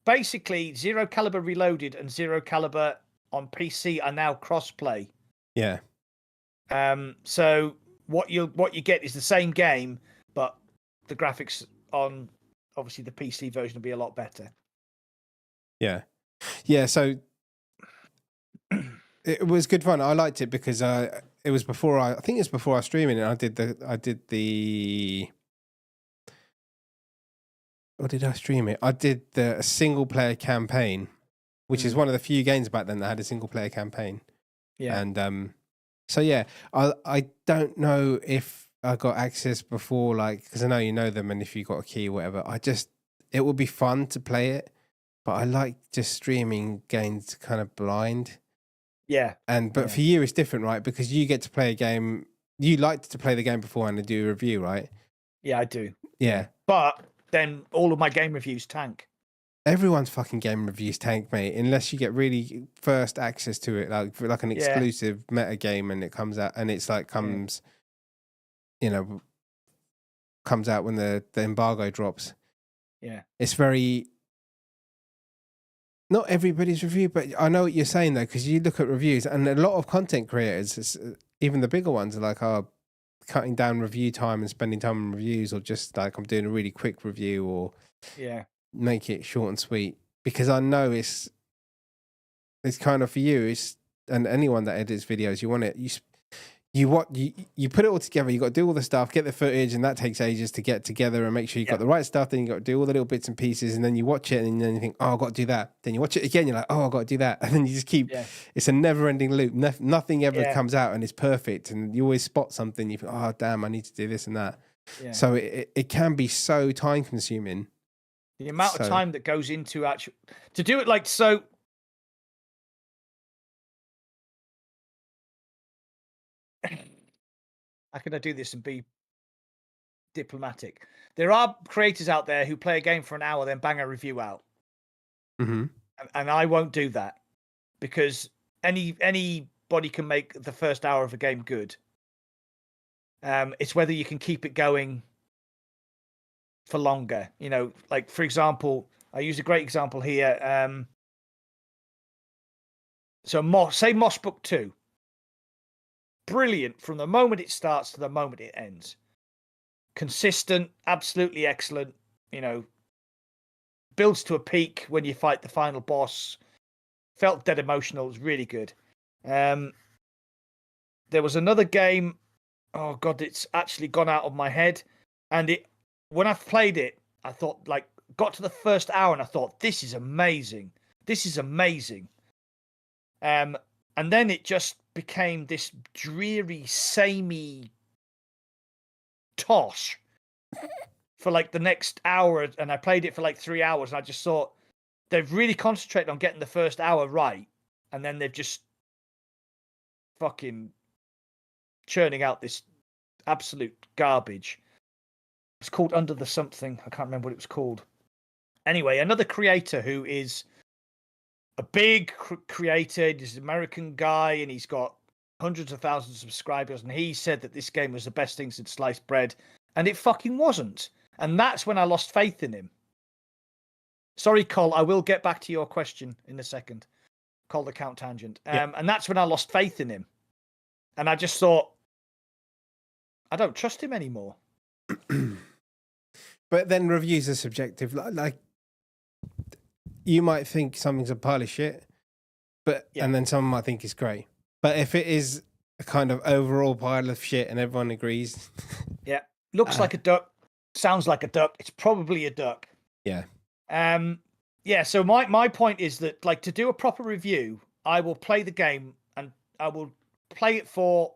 basically Zero Caliber Reloaded and Zero Caliber on PC are now cross-play. Yeah. So what you get is the same game, but the graphics on obviously the PC version will be a lot better. Yeah. Yeah, so it was good fun. I liked it because it was before I think it's before I was streaming it. I did the or did I stream it? I did the single player campaign, which is one of the few games back then that had a single player campaign. Yeah. And so yeah, I don't know if I got access before, like, because I know you know them, and if you got a key or whatever, it would be fun to play it, but I like just streaming games kind of blind. Yeah. But for you it's different, right? Because you get to play a game. You like to play the game beforehand and do a review, right? Yeah, I do. Yeah. But then all of my game reviews tank. Everyone's fucking game reviews tank, mate, unless you get really first access to it, like an exclusive meta game, and it comes out, and it's like comes out when the embargo drops. Yeah. It's very not everybody's review, but I know what you're saying though, because you look at reviews and a lot of content creators, even the bigger ones, are like, cutting down review time and spending time on reviews, or just like I'm doing a really quick review, or make it short and sweet. Because I know it's kind of for you, and anyone that edits videos, you want it. You put it all together. You got to do all the stuff, get the footage, and that takes ages to get together and make sure you got the right stuff. Then you got to do all the little bits and pieces, and then you watch it, and then you think, "Oh, I've got to do that." Then you watch it again, you're like, "Oh, I've got to do that," and then you just keep. Yeah. It's a never-ending loop. Nothing ever comes out and it's perfect, and you always spot something. You think, "Oh, damn, I need to do this and that." Yeah. So it can be so time-consuming. The amount of time that goes into to do it like so. How can I do this and be diplomatic? There are creators out there who play a game for an hour, then bang a review out. Mm-hmm. And I won't do that, because anybody can make the first hour of a game good. It's whether you can keep it going for longer. You know, like, for example, I use a great example here. Say Moss Book 2. Brilliant from the moment it starts to the moment it ends. Consistent, absolutely excellent. You know, builds to a peak when you fight the final boss. Felt dead emotional. It was really good. There was another game. Oh God, it's actually gone out of my head. And when I played it, I thought, like, got to the first hour and I thought, this is amazing. This is amazing. And then it just became this dreary, samey tosh for like the next hour. And I played it for like 3 hours. And I just thought, they've really concentrated on getting the first hour right. And then they've just fucking churning out this absolute garbage. It's called Under the Something. I can't remember what it was called. Anyway, another creator who is a big creator. He's an American guy, and he's got hundreds of thousands of subscribers. And he said that this game was the best thing since sliced bread, and it fucking wasn't. And that's when I lost faith in him. Sorry, Col. I will get back to your question in a second. Col the Count Tangent. And that's when I lost faith in him. And I just thought, I don't trust him anymore. But then reviews are subjective. Like you might think something's a pile of shit, and then someone might think it's great. But if it is a kind of overall pile of shit and everyone agrees, looks like a duck, sounds like a duck, it's probably a duck. Yeah. So my point is that, like, to do a proper review, I will play the game and I will play it for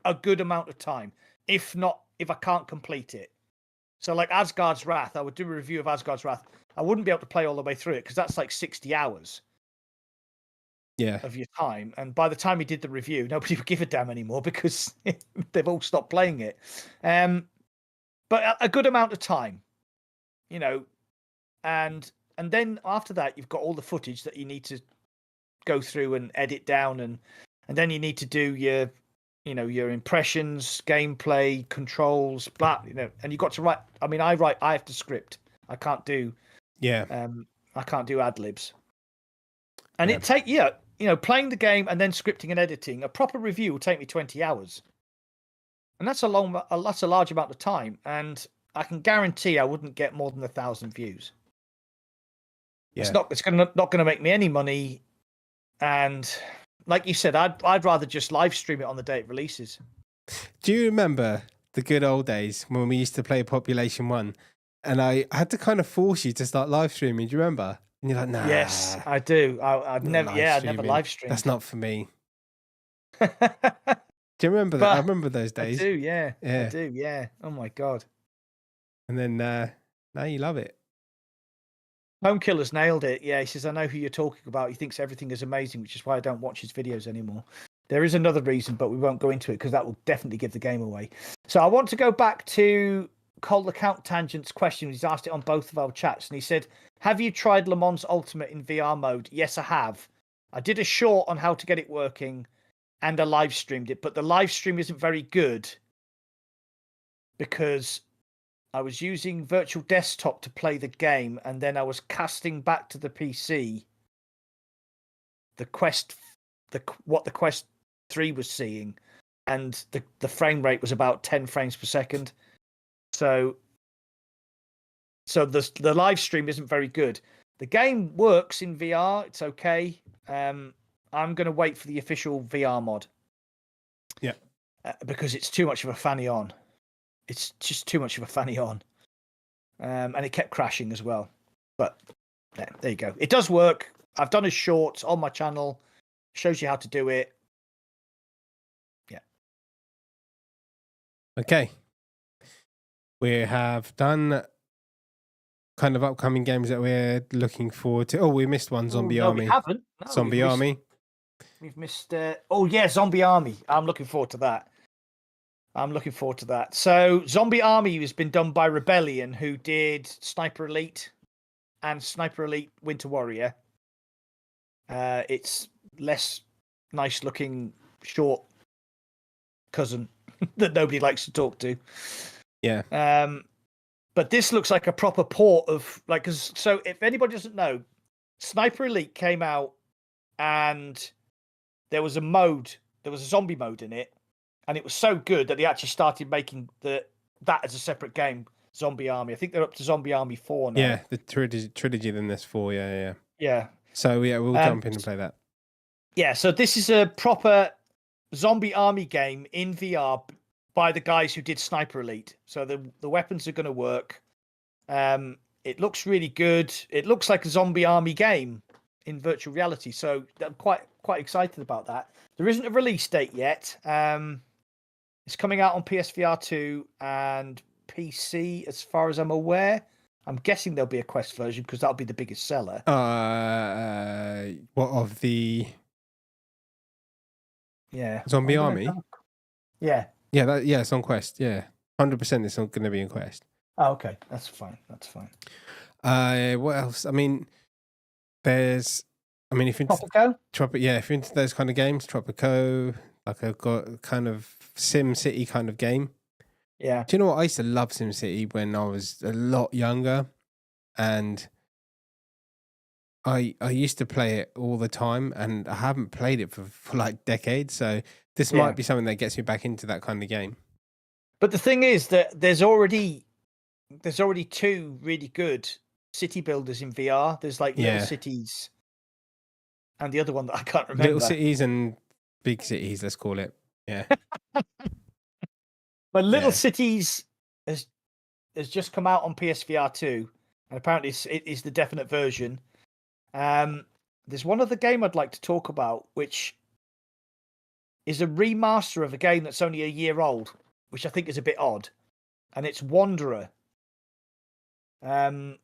a good amount of time. If I can't complete it. So like Asgard's Wrath, I would do a review of Asgard's Wrath. I wouldn't be able to play all the way through it because that's like 60 hours of your time. And by the time he did the review, nobody would give a damn anymore because they've all stopped playing it. But a good amount of time, you know, and then after that, you've got all the footage that you need to go through and edit down. And then you need to do your impressions, gameplay, controls, blah, and you've got to write. I mean, I have to script. I can't do, I can't do ad libs. And it playing the game and then scripting and editing, a proper review will take me 20 hours. And that's a large amount of time. And I can guarantee I wouldn't get more than 1,000 views. Yeah. It's not going to make me any money. And like you said, I'd rather just live stream it on the day it releases. Do you remember the good old days when we used to play Population 1 and I had to kind of force you to start live streaming? Do you remember? And you're like, nah. Yes, I do. I've never live streamed. That's not for me. Do you remember that? I remember those days. I do, yeah. I do, yeah. Oh my God. And then now you love it. Homekiller's nailed it. Yeah, he says, I know who you're talking about. He thinks everything is amazing, which is why I don't watch his videos anymore. There is another reason, but we won't go into it because that will definitely give the game away. So I want to go back to Col the Count Tangent's question. He's asked it on both of our chats, and he said, have you tried Le Mans Ultimate in VR mode? Yes, I have. I did a short on how to get it working, and I live streamed it, but the live stream isn't very good because I was using virtual desktop to play the game, and then I was casting back to the PC what the Quest 3 was seeing, and the frame rate was about 10 frames per second. So the live stream isn't very good. The game works in VR. It's okay. I'm going to wait for the official VR mod. Yeah. Because it's too much of a fanny on. It's just too much of a fanny on. And it kept crashing as well. But yeah, there you go. It does work. I've done a short on my channel. Shows you how to do it. Yeah. Okay. We have done kind of upcoming games that we're looking forward to. Oh, we missed one, Zombie Army. We haven't. No, Zombie Army. We've missed... Zombie Army. I'm looking forward to that. So, Zombie Army has been done by Rebellion, who did Sniper Elite and Sniper Elite Winter Warrior. It's less nice-looking, short cousin that nobody likes to talk to. Yeah. But this looks like a proper port of... So, if anybody doesn't know, Sniper Elite came out and there was a zombie mode in it. And it was so good that they actually started making that as a separate game, Zombie Army. I think they're up to Zombie Army 4 now. Yeah, the trilogy, then there's 4, yeah. Yeah. So, yeah, we'll jump in and play that. Yeah, so this is a proper Zombie Army game in VR by the guys who did Sniper Elite. So the weapons are going to work. It looks really good. It looks like a Zombie Army game in virtual reality. So I'm quite excited about that. There isn't a release date yet. It's coming out on PSVR 2 and PC, as far as I'm aware. I'm guessing there'll be a Quest version because that'll be the biggest seller. What of the? Yeah. Zombie Army? Yeah. Yeah, it's on Quest. Yeah. 100% it's not going to be in Quest. Oh, okay. That's fine. What else? I mean, if you're into if you're into those kind of games, Tropico, like a kind of Sim City kind of game. Yeah. Do you know what? I used to love Sim City when I was a lot younger, and I used to play it all the time, and I haven't played it for like decades. So this might be something that gets me back into that kind of game. But the thing is that there's already 2 really good city builders in VR. There's like Little Cities, and the other one that I can't remember. Little Cities and Big Cities, let's call it. Yeah. But Little Cities has just come out on PSVR 2, and apparently it is the definite version. There's one other game I'd like to talk about, which is a remaster of a game that's only a year old, which I think is a bit odd, and it's Wanderer. What's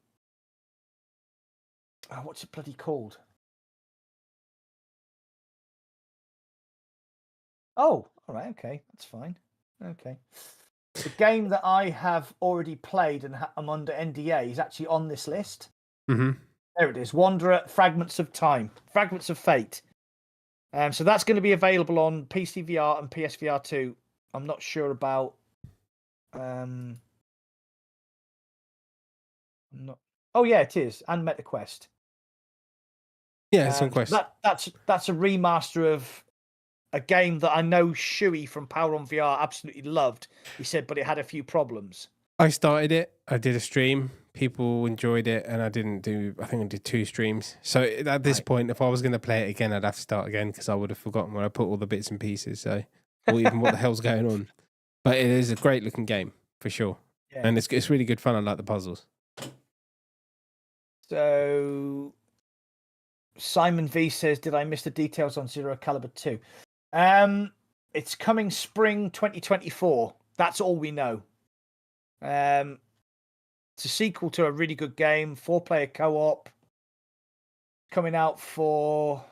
it bloody called? Oh, all right, okay, that's fine. Okay. The game that I have already played and I'm under NDA is actually on this list. Mm-hmm. There it is. Wanderer, Fragments of Time, Fragments of Fate. So that's going to be available on PC VR and PSVR 2. I'm not sure about. Oh yeah, it is, and MetaQuest. Yeah, it's on Quest. That's a remaster of a game that I know Shuey from Power on VR absolutely loved. He said, but it had a few problems. I started it. I did a stream. People enjoyed it, and I think I did 2 streams. So at this point, if I was going to play it again, I'd have to start again because I would have forgotten where I put all the bits and pieces. So, or even what the hell's going on. But it is a great looking game for sure, and it's really good fun. I like the puzzles. So, Simon V says, "Did I miss the details on Zero Caliber 2?" It's coming spring 2024. That's all we know. It's a sequel to a really good game, 4-player co-op, coming out for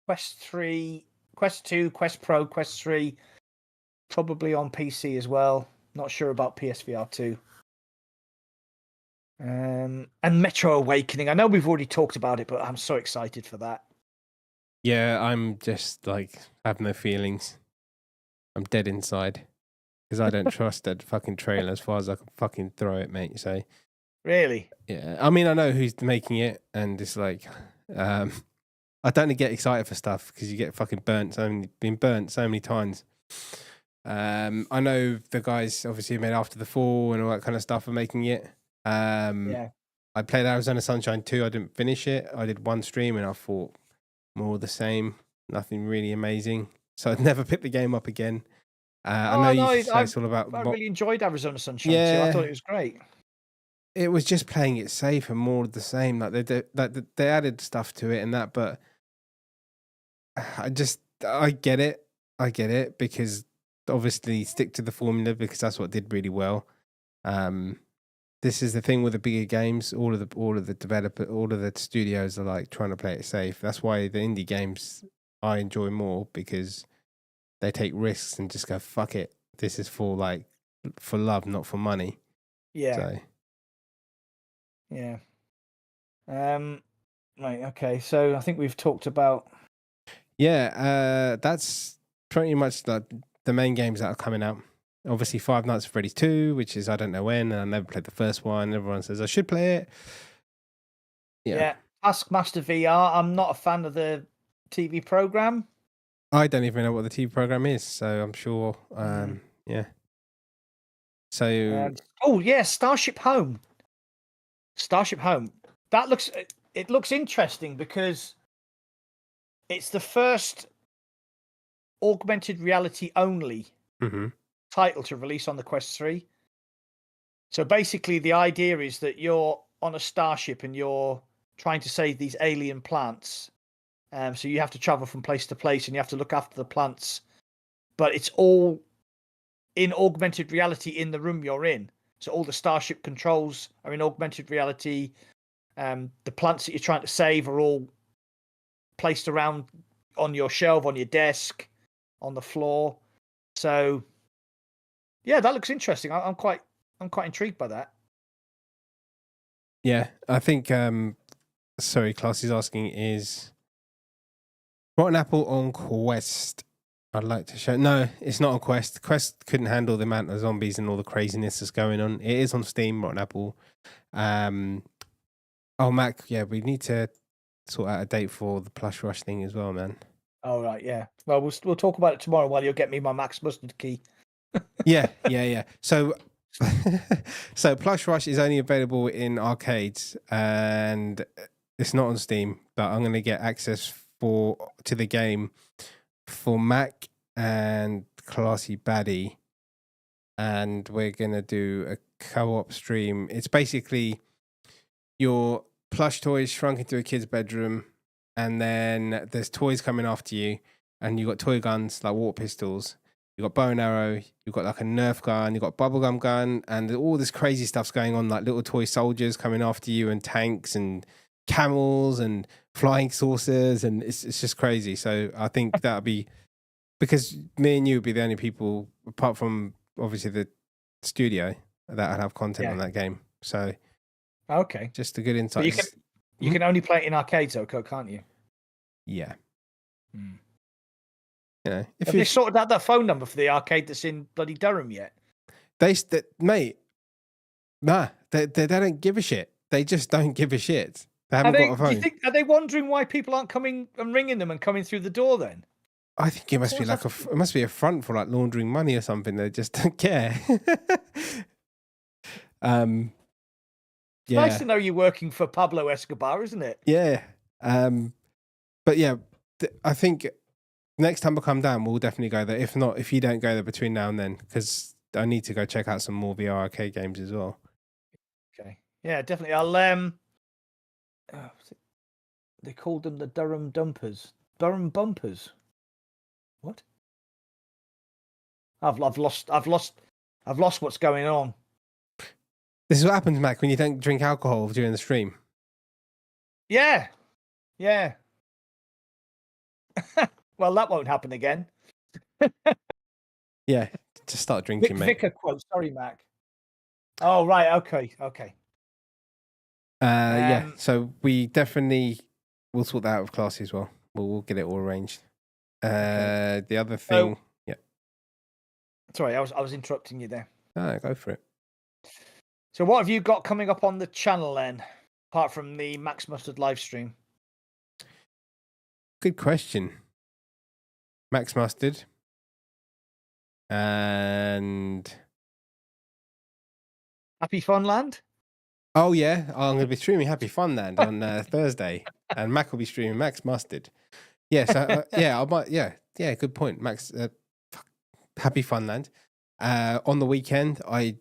Quest 3, Quest 2, Quest Pro, Quest 3, probably on PC as well. Not sure about PSVR 2. And Metro Awakening. I know we've already talked about it, but I'm so excited for that. Yeah, I'm just like, have no feelings. I'm dead inside because I don't trust that fucking trailer as far as I can fucking throw it, mate. So Really? Yeah, I mean, I know who's making it, and it's like, I don't get excited for stuff because you get fucking been burnt so many times. I know the guys obviously who made After the Fall and all that kind of stuff are making it. Yeah. I played Arizona Sunshine 2. I didn't finish it. I did one stream and I thought more of the same. Nothing really amazing. So I'd never pick the game up again. I know Oh you no, say it's all about I really enjoyed Arizona Sunshine too. I thought yeah. it was great. It was just playing it safe and more of the same. Like they added stuff to it and that, but I get it because obviously stick to the formula because that's what did really well. This is the thing with the bigger games. All of the studios are like trying to play it safe. That's why the indie games I enjoy more because they take risks and just go fuck it. This is for love, not for money. Yeah. So yeah. Right. Okay. So I think we've talked about. yeah, that's pretty much the main games that are coming out. Obviously, Five Nights at Freddy's 2, which is I don't know when, and I never played the first one. Everyone says I should play it. Yeah. Taskmaster VR. I'm not a fan of the TV program. I don't even know what the TV program is, so I'm sure. Yeah. So oh yeah, Starship Home. Starship Home. That looks interesting because it's the first augmented reality only title to release on the Quest 3. So basically, the idea is that you're on a starship and you're trying to save these alien plants. So you have to travel from place to place and you have to look after the plants. But it's all in augmented reality in the room you're in. So all the starship controls are in augmented reality. The plants that you're trying to save are all placed around on your shelf, on your desk, on the floor. So yeah, that looks interesting. I'm quite intrigued by that. yeah, I think sorry, Class is asking is Rotten Apple on Quest. I'd like to show. No, it's not on Quest. Quest couldn't handle the amount of zombies and all the craziness that's going on. It is on Steam, Rotten Apple. Oh, Mac, yeah, we need to sort out a date for the Plush Rush thing as well, man. Oh right, yeah. Well, we'll talk about it tomorrow while you'll get me my Max Mustard key. Yeah. So, so Plush Rush is only available in arcades and it's not on Steam. But I'm going to get access to the game for Mac and Classy Baddie, and we're going to do a co-op stream. It's basically your plush toys shrunk into a kid's bedroom, and then there's toys coming after you, and you've got toy guns like water pistols. You've got bow and arrow, you've got like a Nerf gun, you've got bubblegum gun, and all this crazy stuff's going on, like little toy soldiers coming after you, and tanks and camels and flying saucers, and it's just crazy. So I think that'll be, because me and you would be the only people, apart from obviously the studio, that would have content on that game. So okay, just a good insight. But you can only play it in arcades, though, can't you? Yeah. You know, have they sorted out that phone number for the arcade that's in bloody Durham yet? Mate, nah, they don't give a shit. They just don't give a shit. They haven't got a phone. Do you think, are they wondering why people aren't coming and ringing them and coming through the door then? I think it must be like it must be a front for like laundering money or something. They just don't care. Yeah. Nice to know you're working for Pablo Escobar, isn't it? Yeah. But yeah, I think next time I come down, we'll definitely go there. If not, if you don't go there between now and then, because I need to go check out some more VR arcade games as well. Okay. Yeah, definitely. I'll they called them the Durham Dumpers. Durham Bumpers. What? I've lost what's going on. This is what happens, Mac, when you don't drink alcohol during the stream. Yeah. Yeah. Well, that won't happen again. Yeah, just start drinking, mate. Vicar quote. Sorry, Mac. Oh, right. Okay. Yeah, so we definitely will sort that out with Classy as well. We'll get it all arranged. The other thing, yeah. Sorry, I was interrupting you there. No, go for it. So what have you got coming up on the channel then, apart from the Max Mustard live stream? Good question. Max Mustard. And Happy Funland? oh yeah, I'm going to be streaming Happy Funland on Thursday, and Mac will be streaming Max Mustard. Yes, yeah, I might. Yeah, good point, Max. Happy Funland. On the weekend, I'm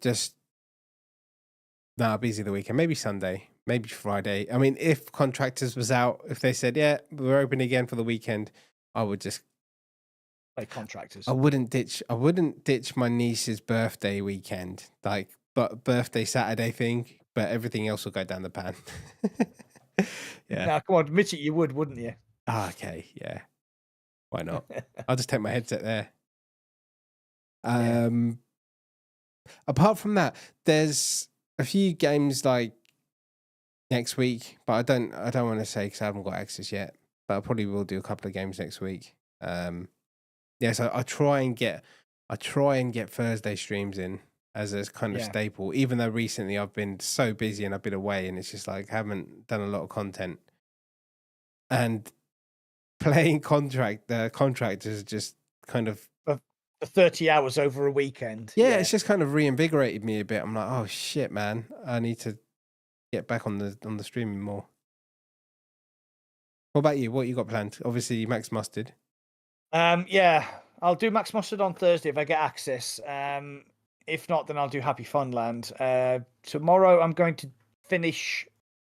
busy the weekend. Maybe Sunday, maybe Friday. I mean, if Contractors was out, if they said, yeah, we're open again for the weekend, I would just play Contractors. I wouldn't ditch my niece's birthday weekend, but birthday Saturday thing, but everything else will go down the pan. Yeah. Now, come on, admit it, you would, wouldn't you? Okay, yeah. Why not? I'll just take my headset there. Yeah. Apart from that, there's a few games like next week, but I don't want to say because I haven't got access yet. But I probably will do a couple of games next week. Yeah, so I try and get Thursday streams in as a kind of staple, even though recently I've been so busy and I've been away and it's just like I haven't done a lot of content. And playing Contractors just kind of for 30 hours over a weekend. Yeah, it's just kind of reinvigorated me a bit. I'm like, oh shit, man, I need to get back on the streaming more. What about you? What you got planned? Obviously, Max Mustard. Yeah, I'll do Max Mustard on Thursday if I get access. If not, then I'll do Happy Funland. Tomorrow I'm going to finish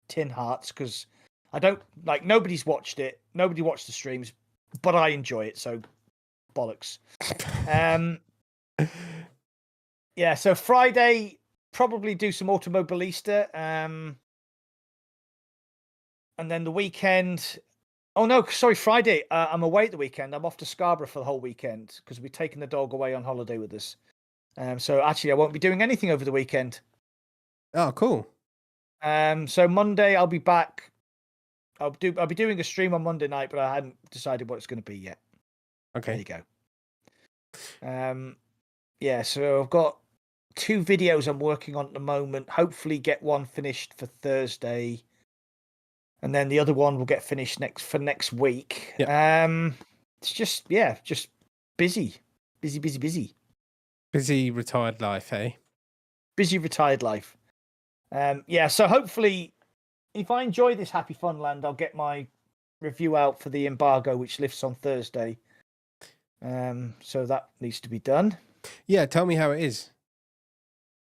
Tin Hearts because I don't like. Nobody's watched it. Nobody watched the streams, but I enjoy it. So bollocks. Yeah. So Friday probably do some Automobilista. And then the weekend. Oh no, sorry, Friday. I'm away at the weekend. I'm off to Scarborough for the whole weekend because we're taking the dog away on holiday with us. So actually, I won't be doing anything over the weekend. Oh, cool. So Monday I'll be back. I'll be doing a stream on Monday night, but I hadn't decided what it's going to be yet. Okay. There you go. Yeah. So I've got 2 videos I'm working on at the moment. Hopefully, get one finished for Thursday. And then the other one will get finished next week. Yep. It's just busy. Busy retired life, eh? Busy retired life. Yeah, so hopefully if I enjoy this Happy Funland, I'll get my review out for the embargo, which lifts on Thursday. So that needs to be done. Yeah, tell me how it is.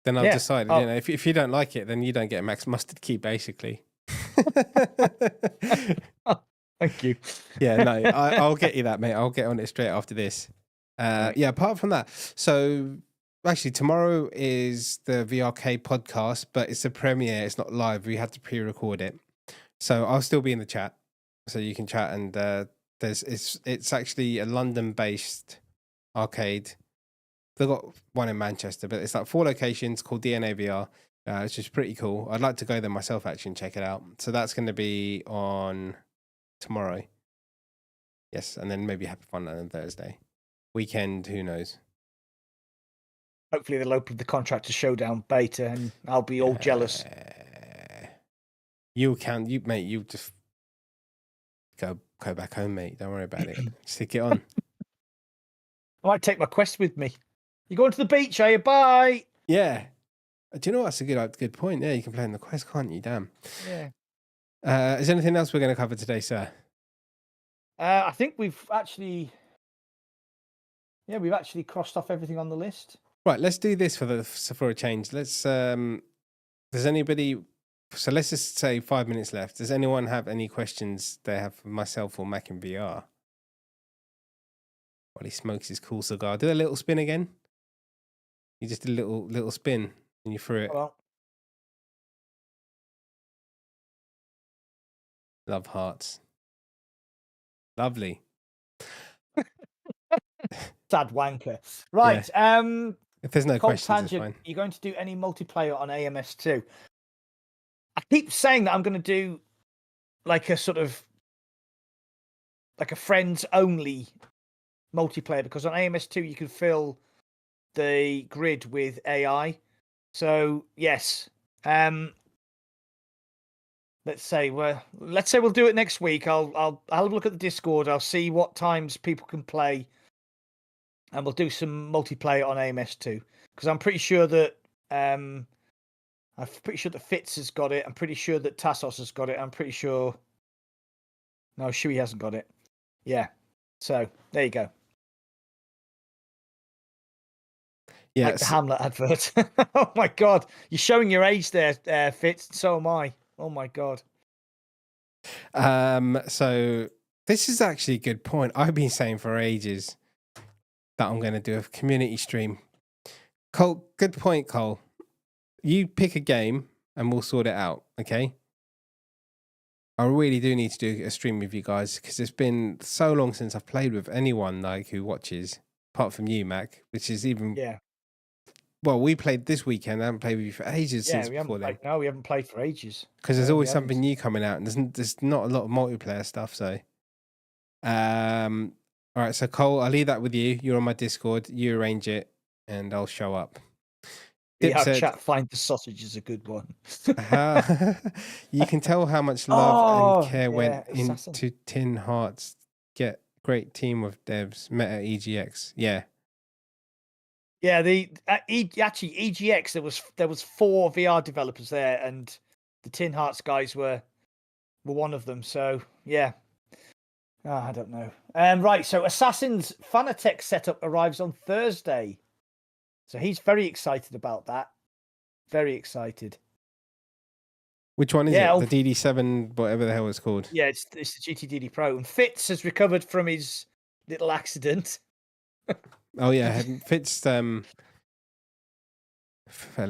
Then I'll decide. You know, if you don't like it, then you don't get a Max Mustard key, basically. Oh, thank you. Yeah, no, I'll get you that, mate. I'll get on it straight after this. Right. Yeah, apart from that, so actually tomorrow is the VRK podcast, but it's a premiere. It's not live. We had to pre-record it, so I'll still be in the chat, so you can chat. And it's actually a London-based arcade. They've got one in Manchester, but it's like 4 locations called IndieVR. It's just pretty cool. I'd like to go there myself actually and check it out. So that's going to be on tomorrow. Yes, and then maybe Happy Fun on Thursday. Weekend, who knows? Hopefully they'll open the Contractors Showdown beta and I'll be all jealous. You just go back home, mate. Don't worry about it. Stick it on. I might take my Quest with me. You going to the beach, are you? Bye. Yeah. Do you know what? That's a good point. Yeah, you can play in the Quest, can't you? Damn. Yeah. Is there anything else we're going to cover today, sir? I think we've actually crossed off everything on the list. Right, let's do this for a change. Let's does anybody, so let's just say 5 minutes left. Does anyone have any questions they have for myself or Mac in VR? While he smokes his cool cigar. Do a little spin again. You just did a little spin and you threw it. Well, love hearts. Lovely. sad wanker. Right. Yeah. If there's no questions, Tangent, it's fine. You're going to do any multiplayer on AMS2? I keep saying that I'm going to do like a sort of like a friends only multiplayer because on AMS2 you can fill the grid with AI. So yes, Let's say we'll do it next week. I'll have a look at the Discord. I'll see what times people can play, and we'll do some multiplayer on AMS2. Because I'm pretty sure that Fitz has got it. I'm pretty sure that Tassos has got it. I'm pretty sure. No, Shui hasn't got it. Yeah. So there you go. Yeah, like the Hamlet advert. Oh my God, you're showing your age there, Fitz. So am I. Oh my God. So this is actually a good point. I've been saying for ages that I'm going to do a community stream. Cole, good point, Cole. You pick a game and we'll sort it out, okay? I really do need to do a stream with you guys because it's been so long since I've played with anyone like who watches, apart from you, Mac, which is even... Yeah. Well, we played this weekend. I haven't played with you for ages since we before then. No, we haven't played for ages. Because there's always something new coming out, and there's not a lot of multiplayer stuff. So, all right. So Cole, I'll leave that with you. You're on my Discord. You arrange it, and I'll show up. Yeah, chat. Find the sausage is a good one. You can tell how much love and care went into Tin Hearts. Get great team of devs. Meta EGX. Yeah. Yeah, actually EGX there was 4 VR developers there, and the Tin Hearts guys were one of them. So yeah, I don't know. Right, so Assassin's Fanatec setup arrives on Thursday, so he's very excited about that. Very excited. Which one is it? The DD7, whatever the hell it's called. Yeah, it's the GTDD Pro, and Fitz has recovered from his little accident. Oh yeah, Fitz fell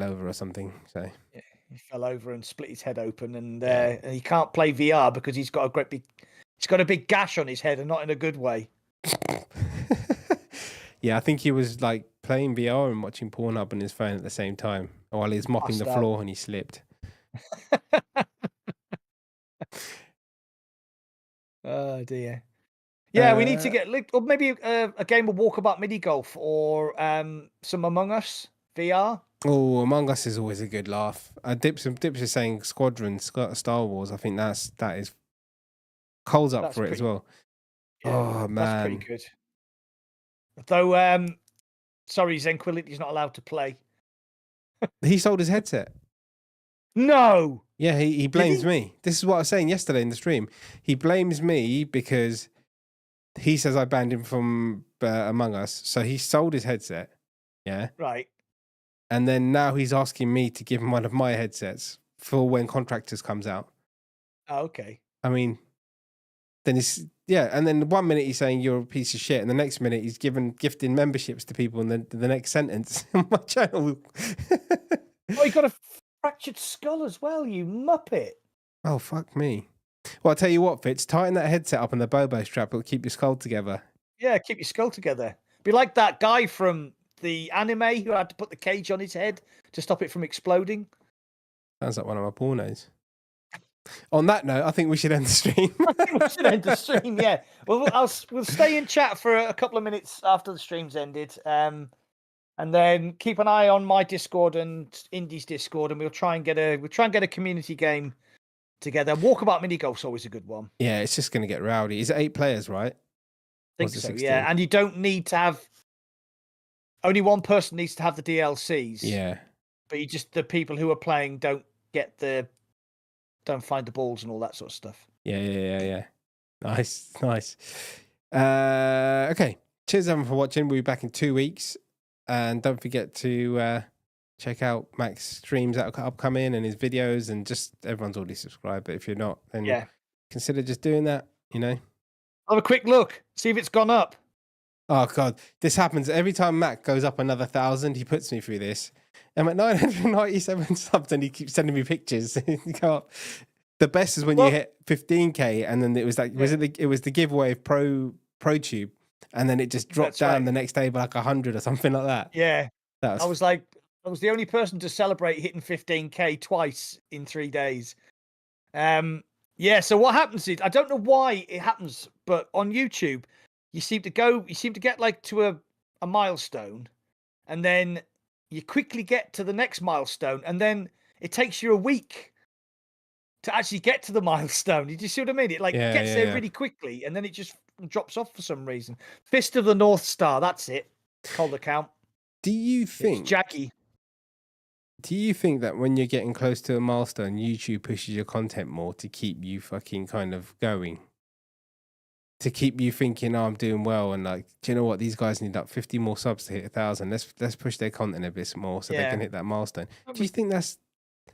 over or something. So yeah, he fell over and split his head open, and he can't play VR because he's got a big gash on his head, and not in a good way. Yeah, I think he was like playing VR and watching Pornhub on his phone at the same time while he was mopping the floor and he slipped. Oh dear. Yeah, we need to get or maybe a game of Walkabout Mini Golf or some Among Us VR. Oh, Among Us is always a good laugh. Dips is saying Squadron, Star Wars. I think that is Cole's up for it as well. Yeah, oh man, that's pretty good. Though, sorry, Zenquility's not allowed to play. He sold his headset. No. Yeah, he blames me. This is what I was saying yesterday in the stream. He blames me because he says I banned him from Among Us, so he sold his headset. Yeah. Right. And then now he's asking me to give him one of my headsets for when Contractors comes out. Oh, okay. I mean, then and then 1 minute he's saying you're a piece of shit, and the next minute he's gifting memberships to people in the next sentence on my channel. Oh, you got a fractured skull as well, you muppet. Oh, fuck me. Well, I'll tell you what, Fitz, tighten that headset up on the Bobo strap. It'll keep your skull together. Yeah, keep your skull together. Be like that guy from the anime who had to put the cage on his head to stop it from exploding. Sounds like one of my pornos. On that note, I think we should end the stream. We should end the stream, yeah. Well, we'll stay in chat for a couple of minutes after the stream's ended. And then keep an eye on my Discord and Indie's Discord, and we'll try and get a community game together. Walkabout Mini Golf's always a good one. Yeah, it's just going to get rowdy. Is it 8 players, right? I think so, 16? Yeah. And you don't need to have... Only one person needs to have the DLCs. Yeah. But the people who are playing don't find the balls and all that sort of stuff. Yeah. Nice. Okay. Cheers, everyone, for watching. We'll be back in 2 weeks. And don't forget to check out Mac's streams that are upcoming and his videos, and just everyone's already subscribed. But if you're not, then consider just doing that, Have a quick look. See if it's gone up. Oh, God. This happens every time Mac goes up another 1,000. He puts me through this. I'm at 997 subs and he keeps sending me pictures. Go up. The best is when you hit 15K, and then it was like, it was the giveaway of ProTube, and then it just dropped down the next day by like 100 or something like that. Yeah. I was the only person to celebrate hitting 15K twice in 3 days. Yeah, so what happens is, I don't know why it happens, but on YouTube, you seem to get like to a milestone, and then you quickly get to the next milestone, and then it takes you a week to actually get to the milestone. Do you see what I mean? It like gets there really quickly, and then it just drops off for some reason. Fist of the North Star. That's it. Called account. Do you think? It's Jaggy. Do you think that when you're getting close to a milestone, YouTube pushes your content more to keep you fucking kind of going? To keep you thinking, oh, I'm doing well, and like, do you know what? These guys need up 50 more subs to hit 1,000. Let's push their content a bit more so they can hit that milestone. Do you think that's? I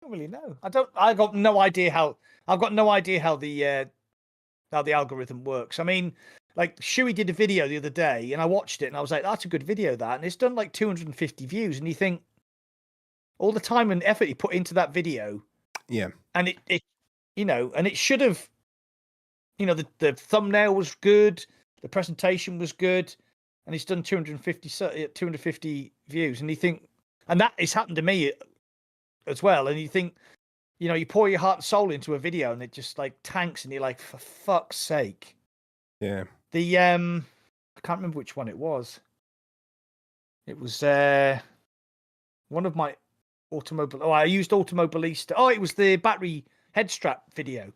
don't really know. I've got no idea how the algorithm works. I mean, like Shuey did a video the other day, and I watched it, and I was like, that's a good video, that, and it's done like 250 views, and you think all the time and effort he put into that video, and it and it should have. The thumbnail was good, the presentation was good, and he's done 250 views. And you think, and that has happened to me as well. And you think, you pour your heart and soul into a video, and it just like tanks, and you're like, for fuck's sake. Yeah. The I can't remember which one it was. It was one of my automobile. Oh, I used Automobilista. Oh, it was the battery head strap video.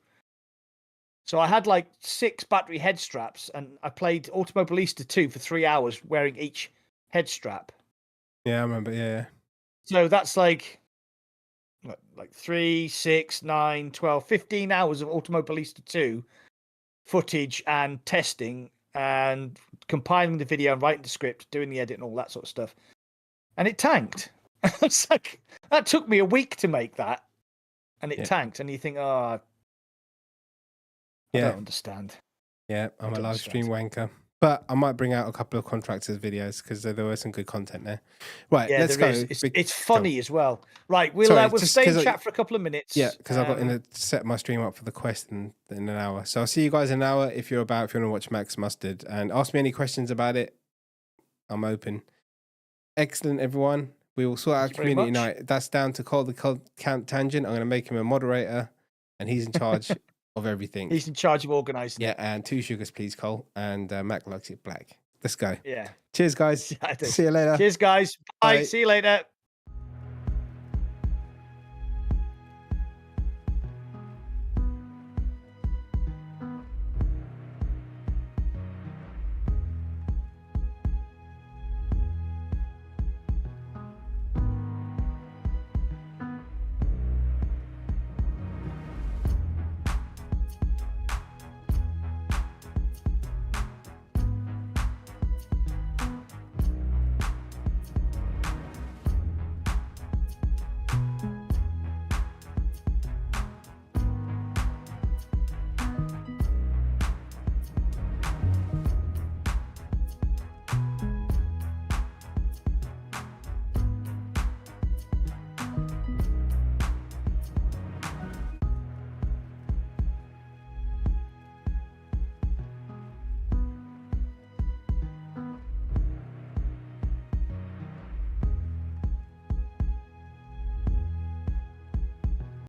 So I had like 6 battery head straps, and I played Automobilista 2 for 3 hours wearing each head strap. Yeah, I remember. Yeah. So that's like 3, 6, 9, 12, 15 hours of Automobilista 2 footage and testing and compiling the video and writing the script, doing the edit and all that sort of stuff. And it tanked. It's like, that took me a week to make that, and it tanked. And you think, oh, I don't understand. Yeah, I'm a live stream wanker. But I might bring out a couple of Contractors videos because there was some good content there. Right, let's go. It's funny as well. Right, we'll stay in chat for a couple of minutes. Yeah, because I've got to set my stream up for the quest in an hour. So I'll see you guys in an hour if you want to watch Max Mustard. And ask me any questions about it. I'm open. Excellent, everyone. We will sort out community night. That's down to Call the Count Tangent. I'm going to make him a moderator, and he's in charge of everything. He's in charge of organising. Yeah, and 2 sugars, please, Cole. And Mac likes it black. Let's go. Yeah. Cheers, guys. Yeah, see you later. Cheers, guys. Bye. See you later.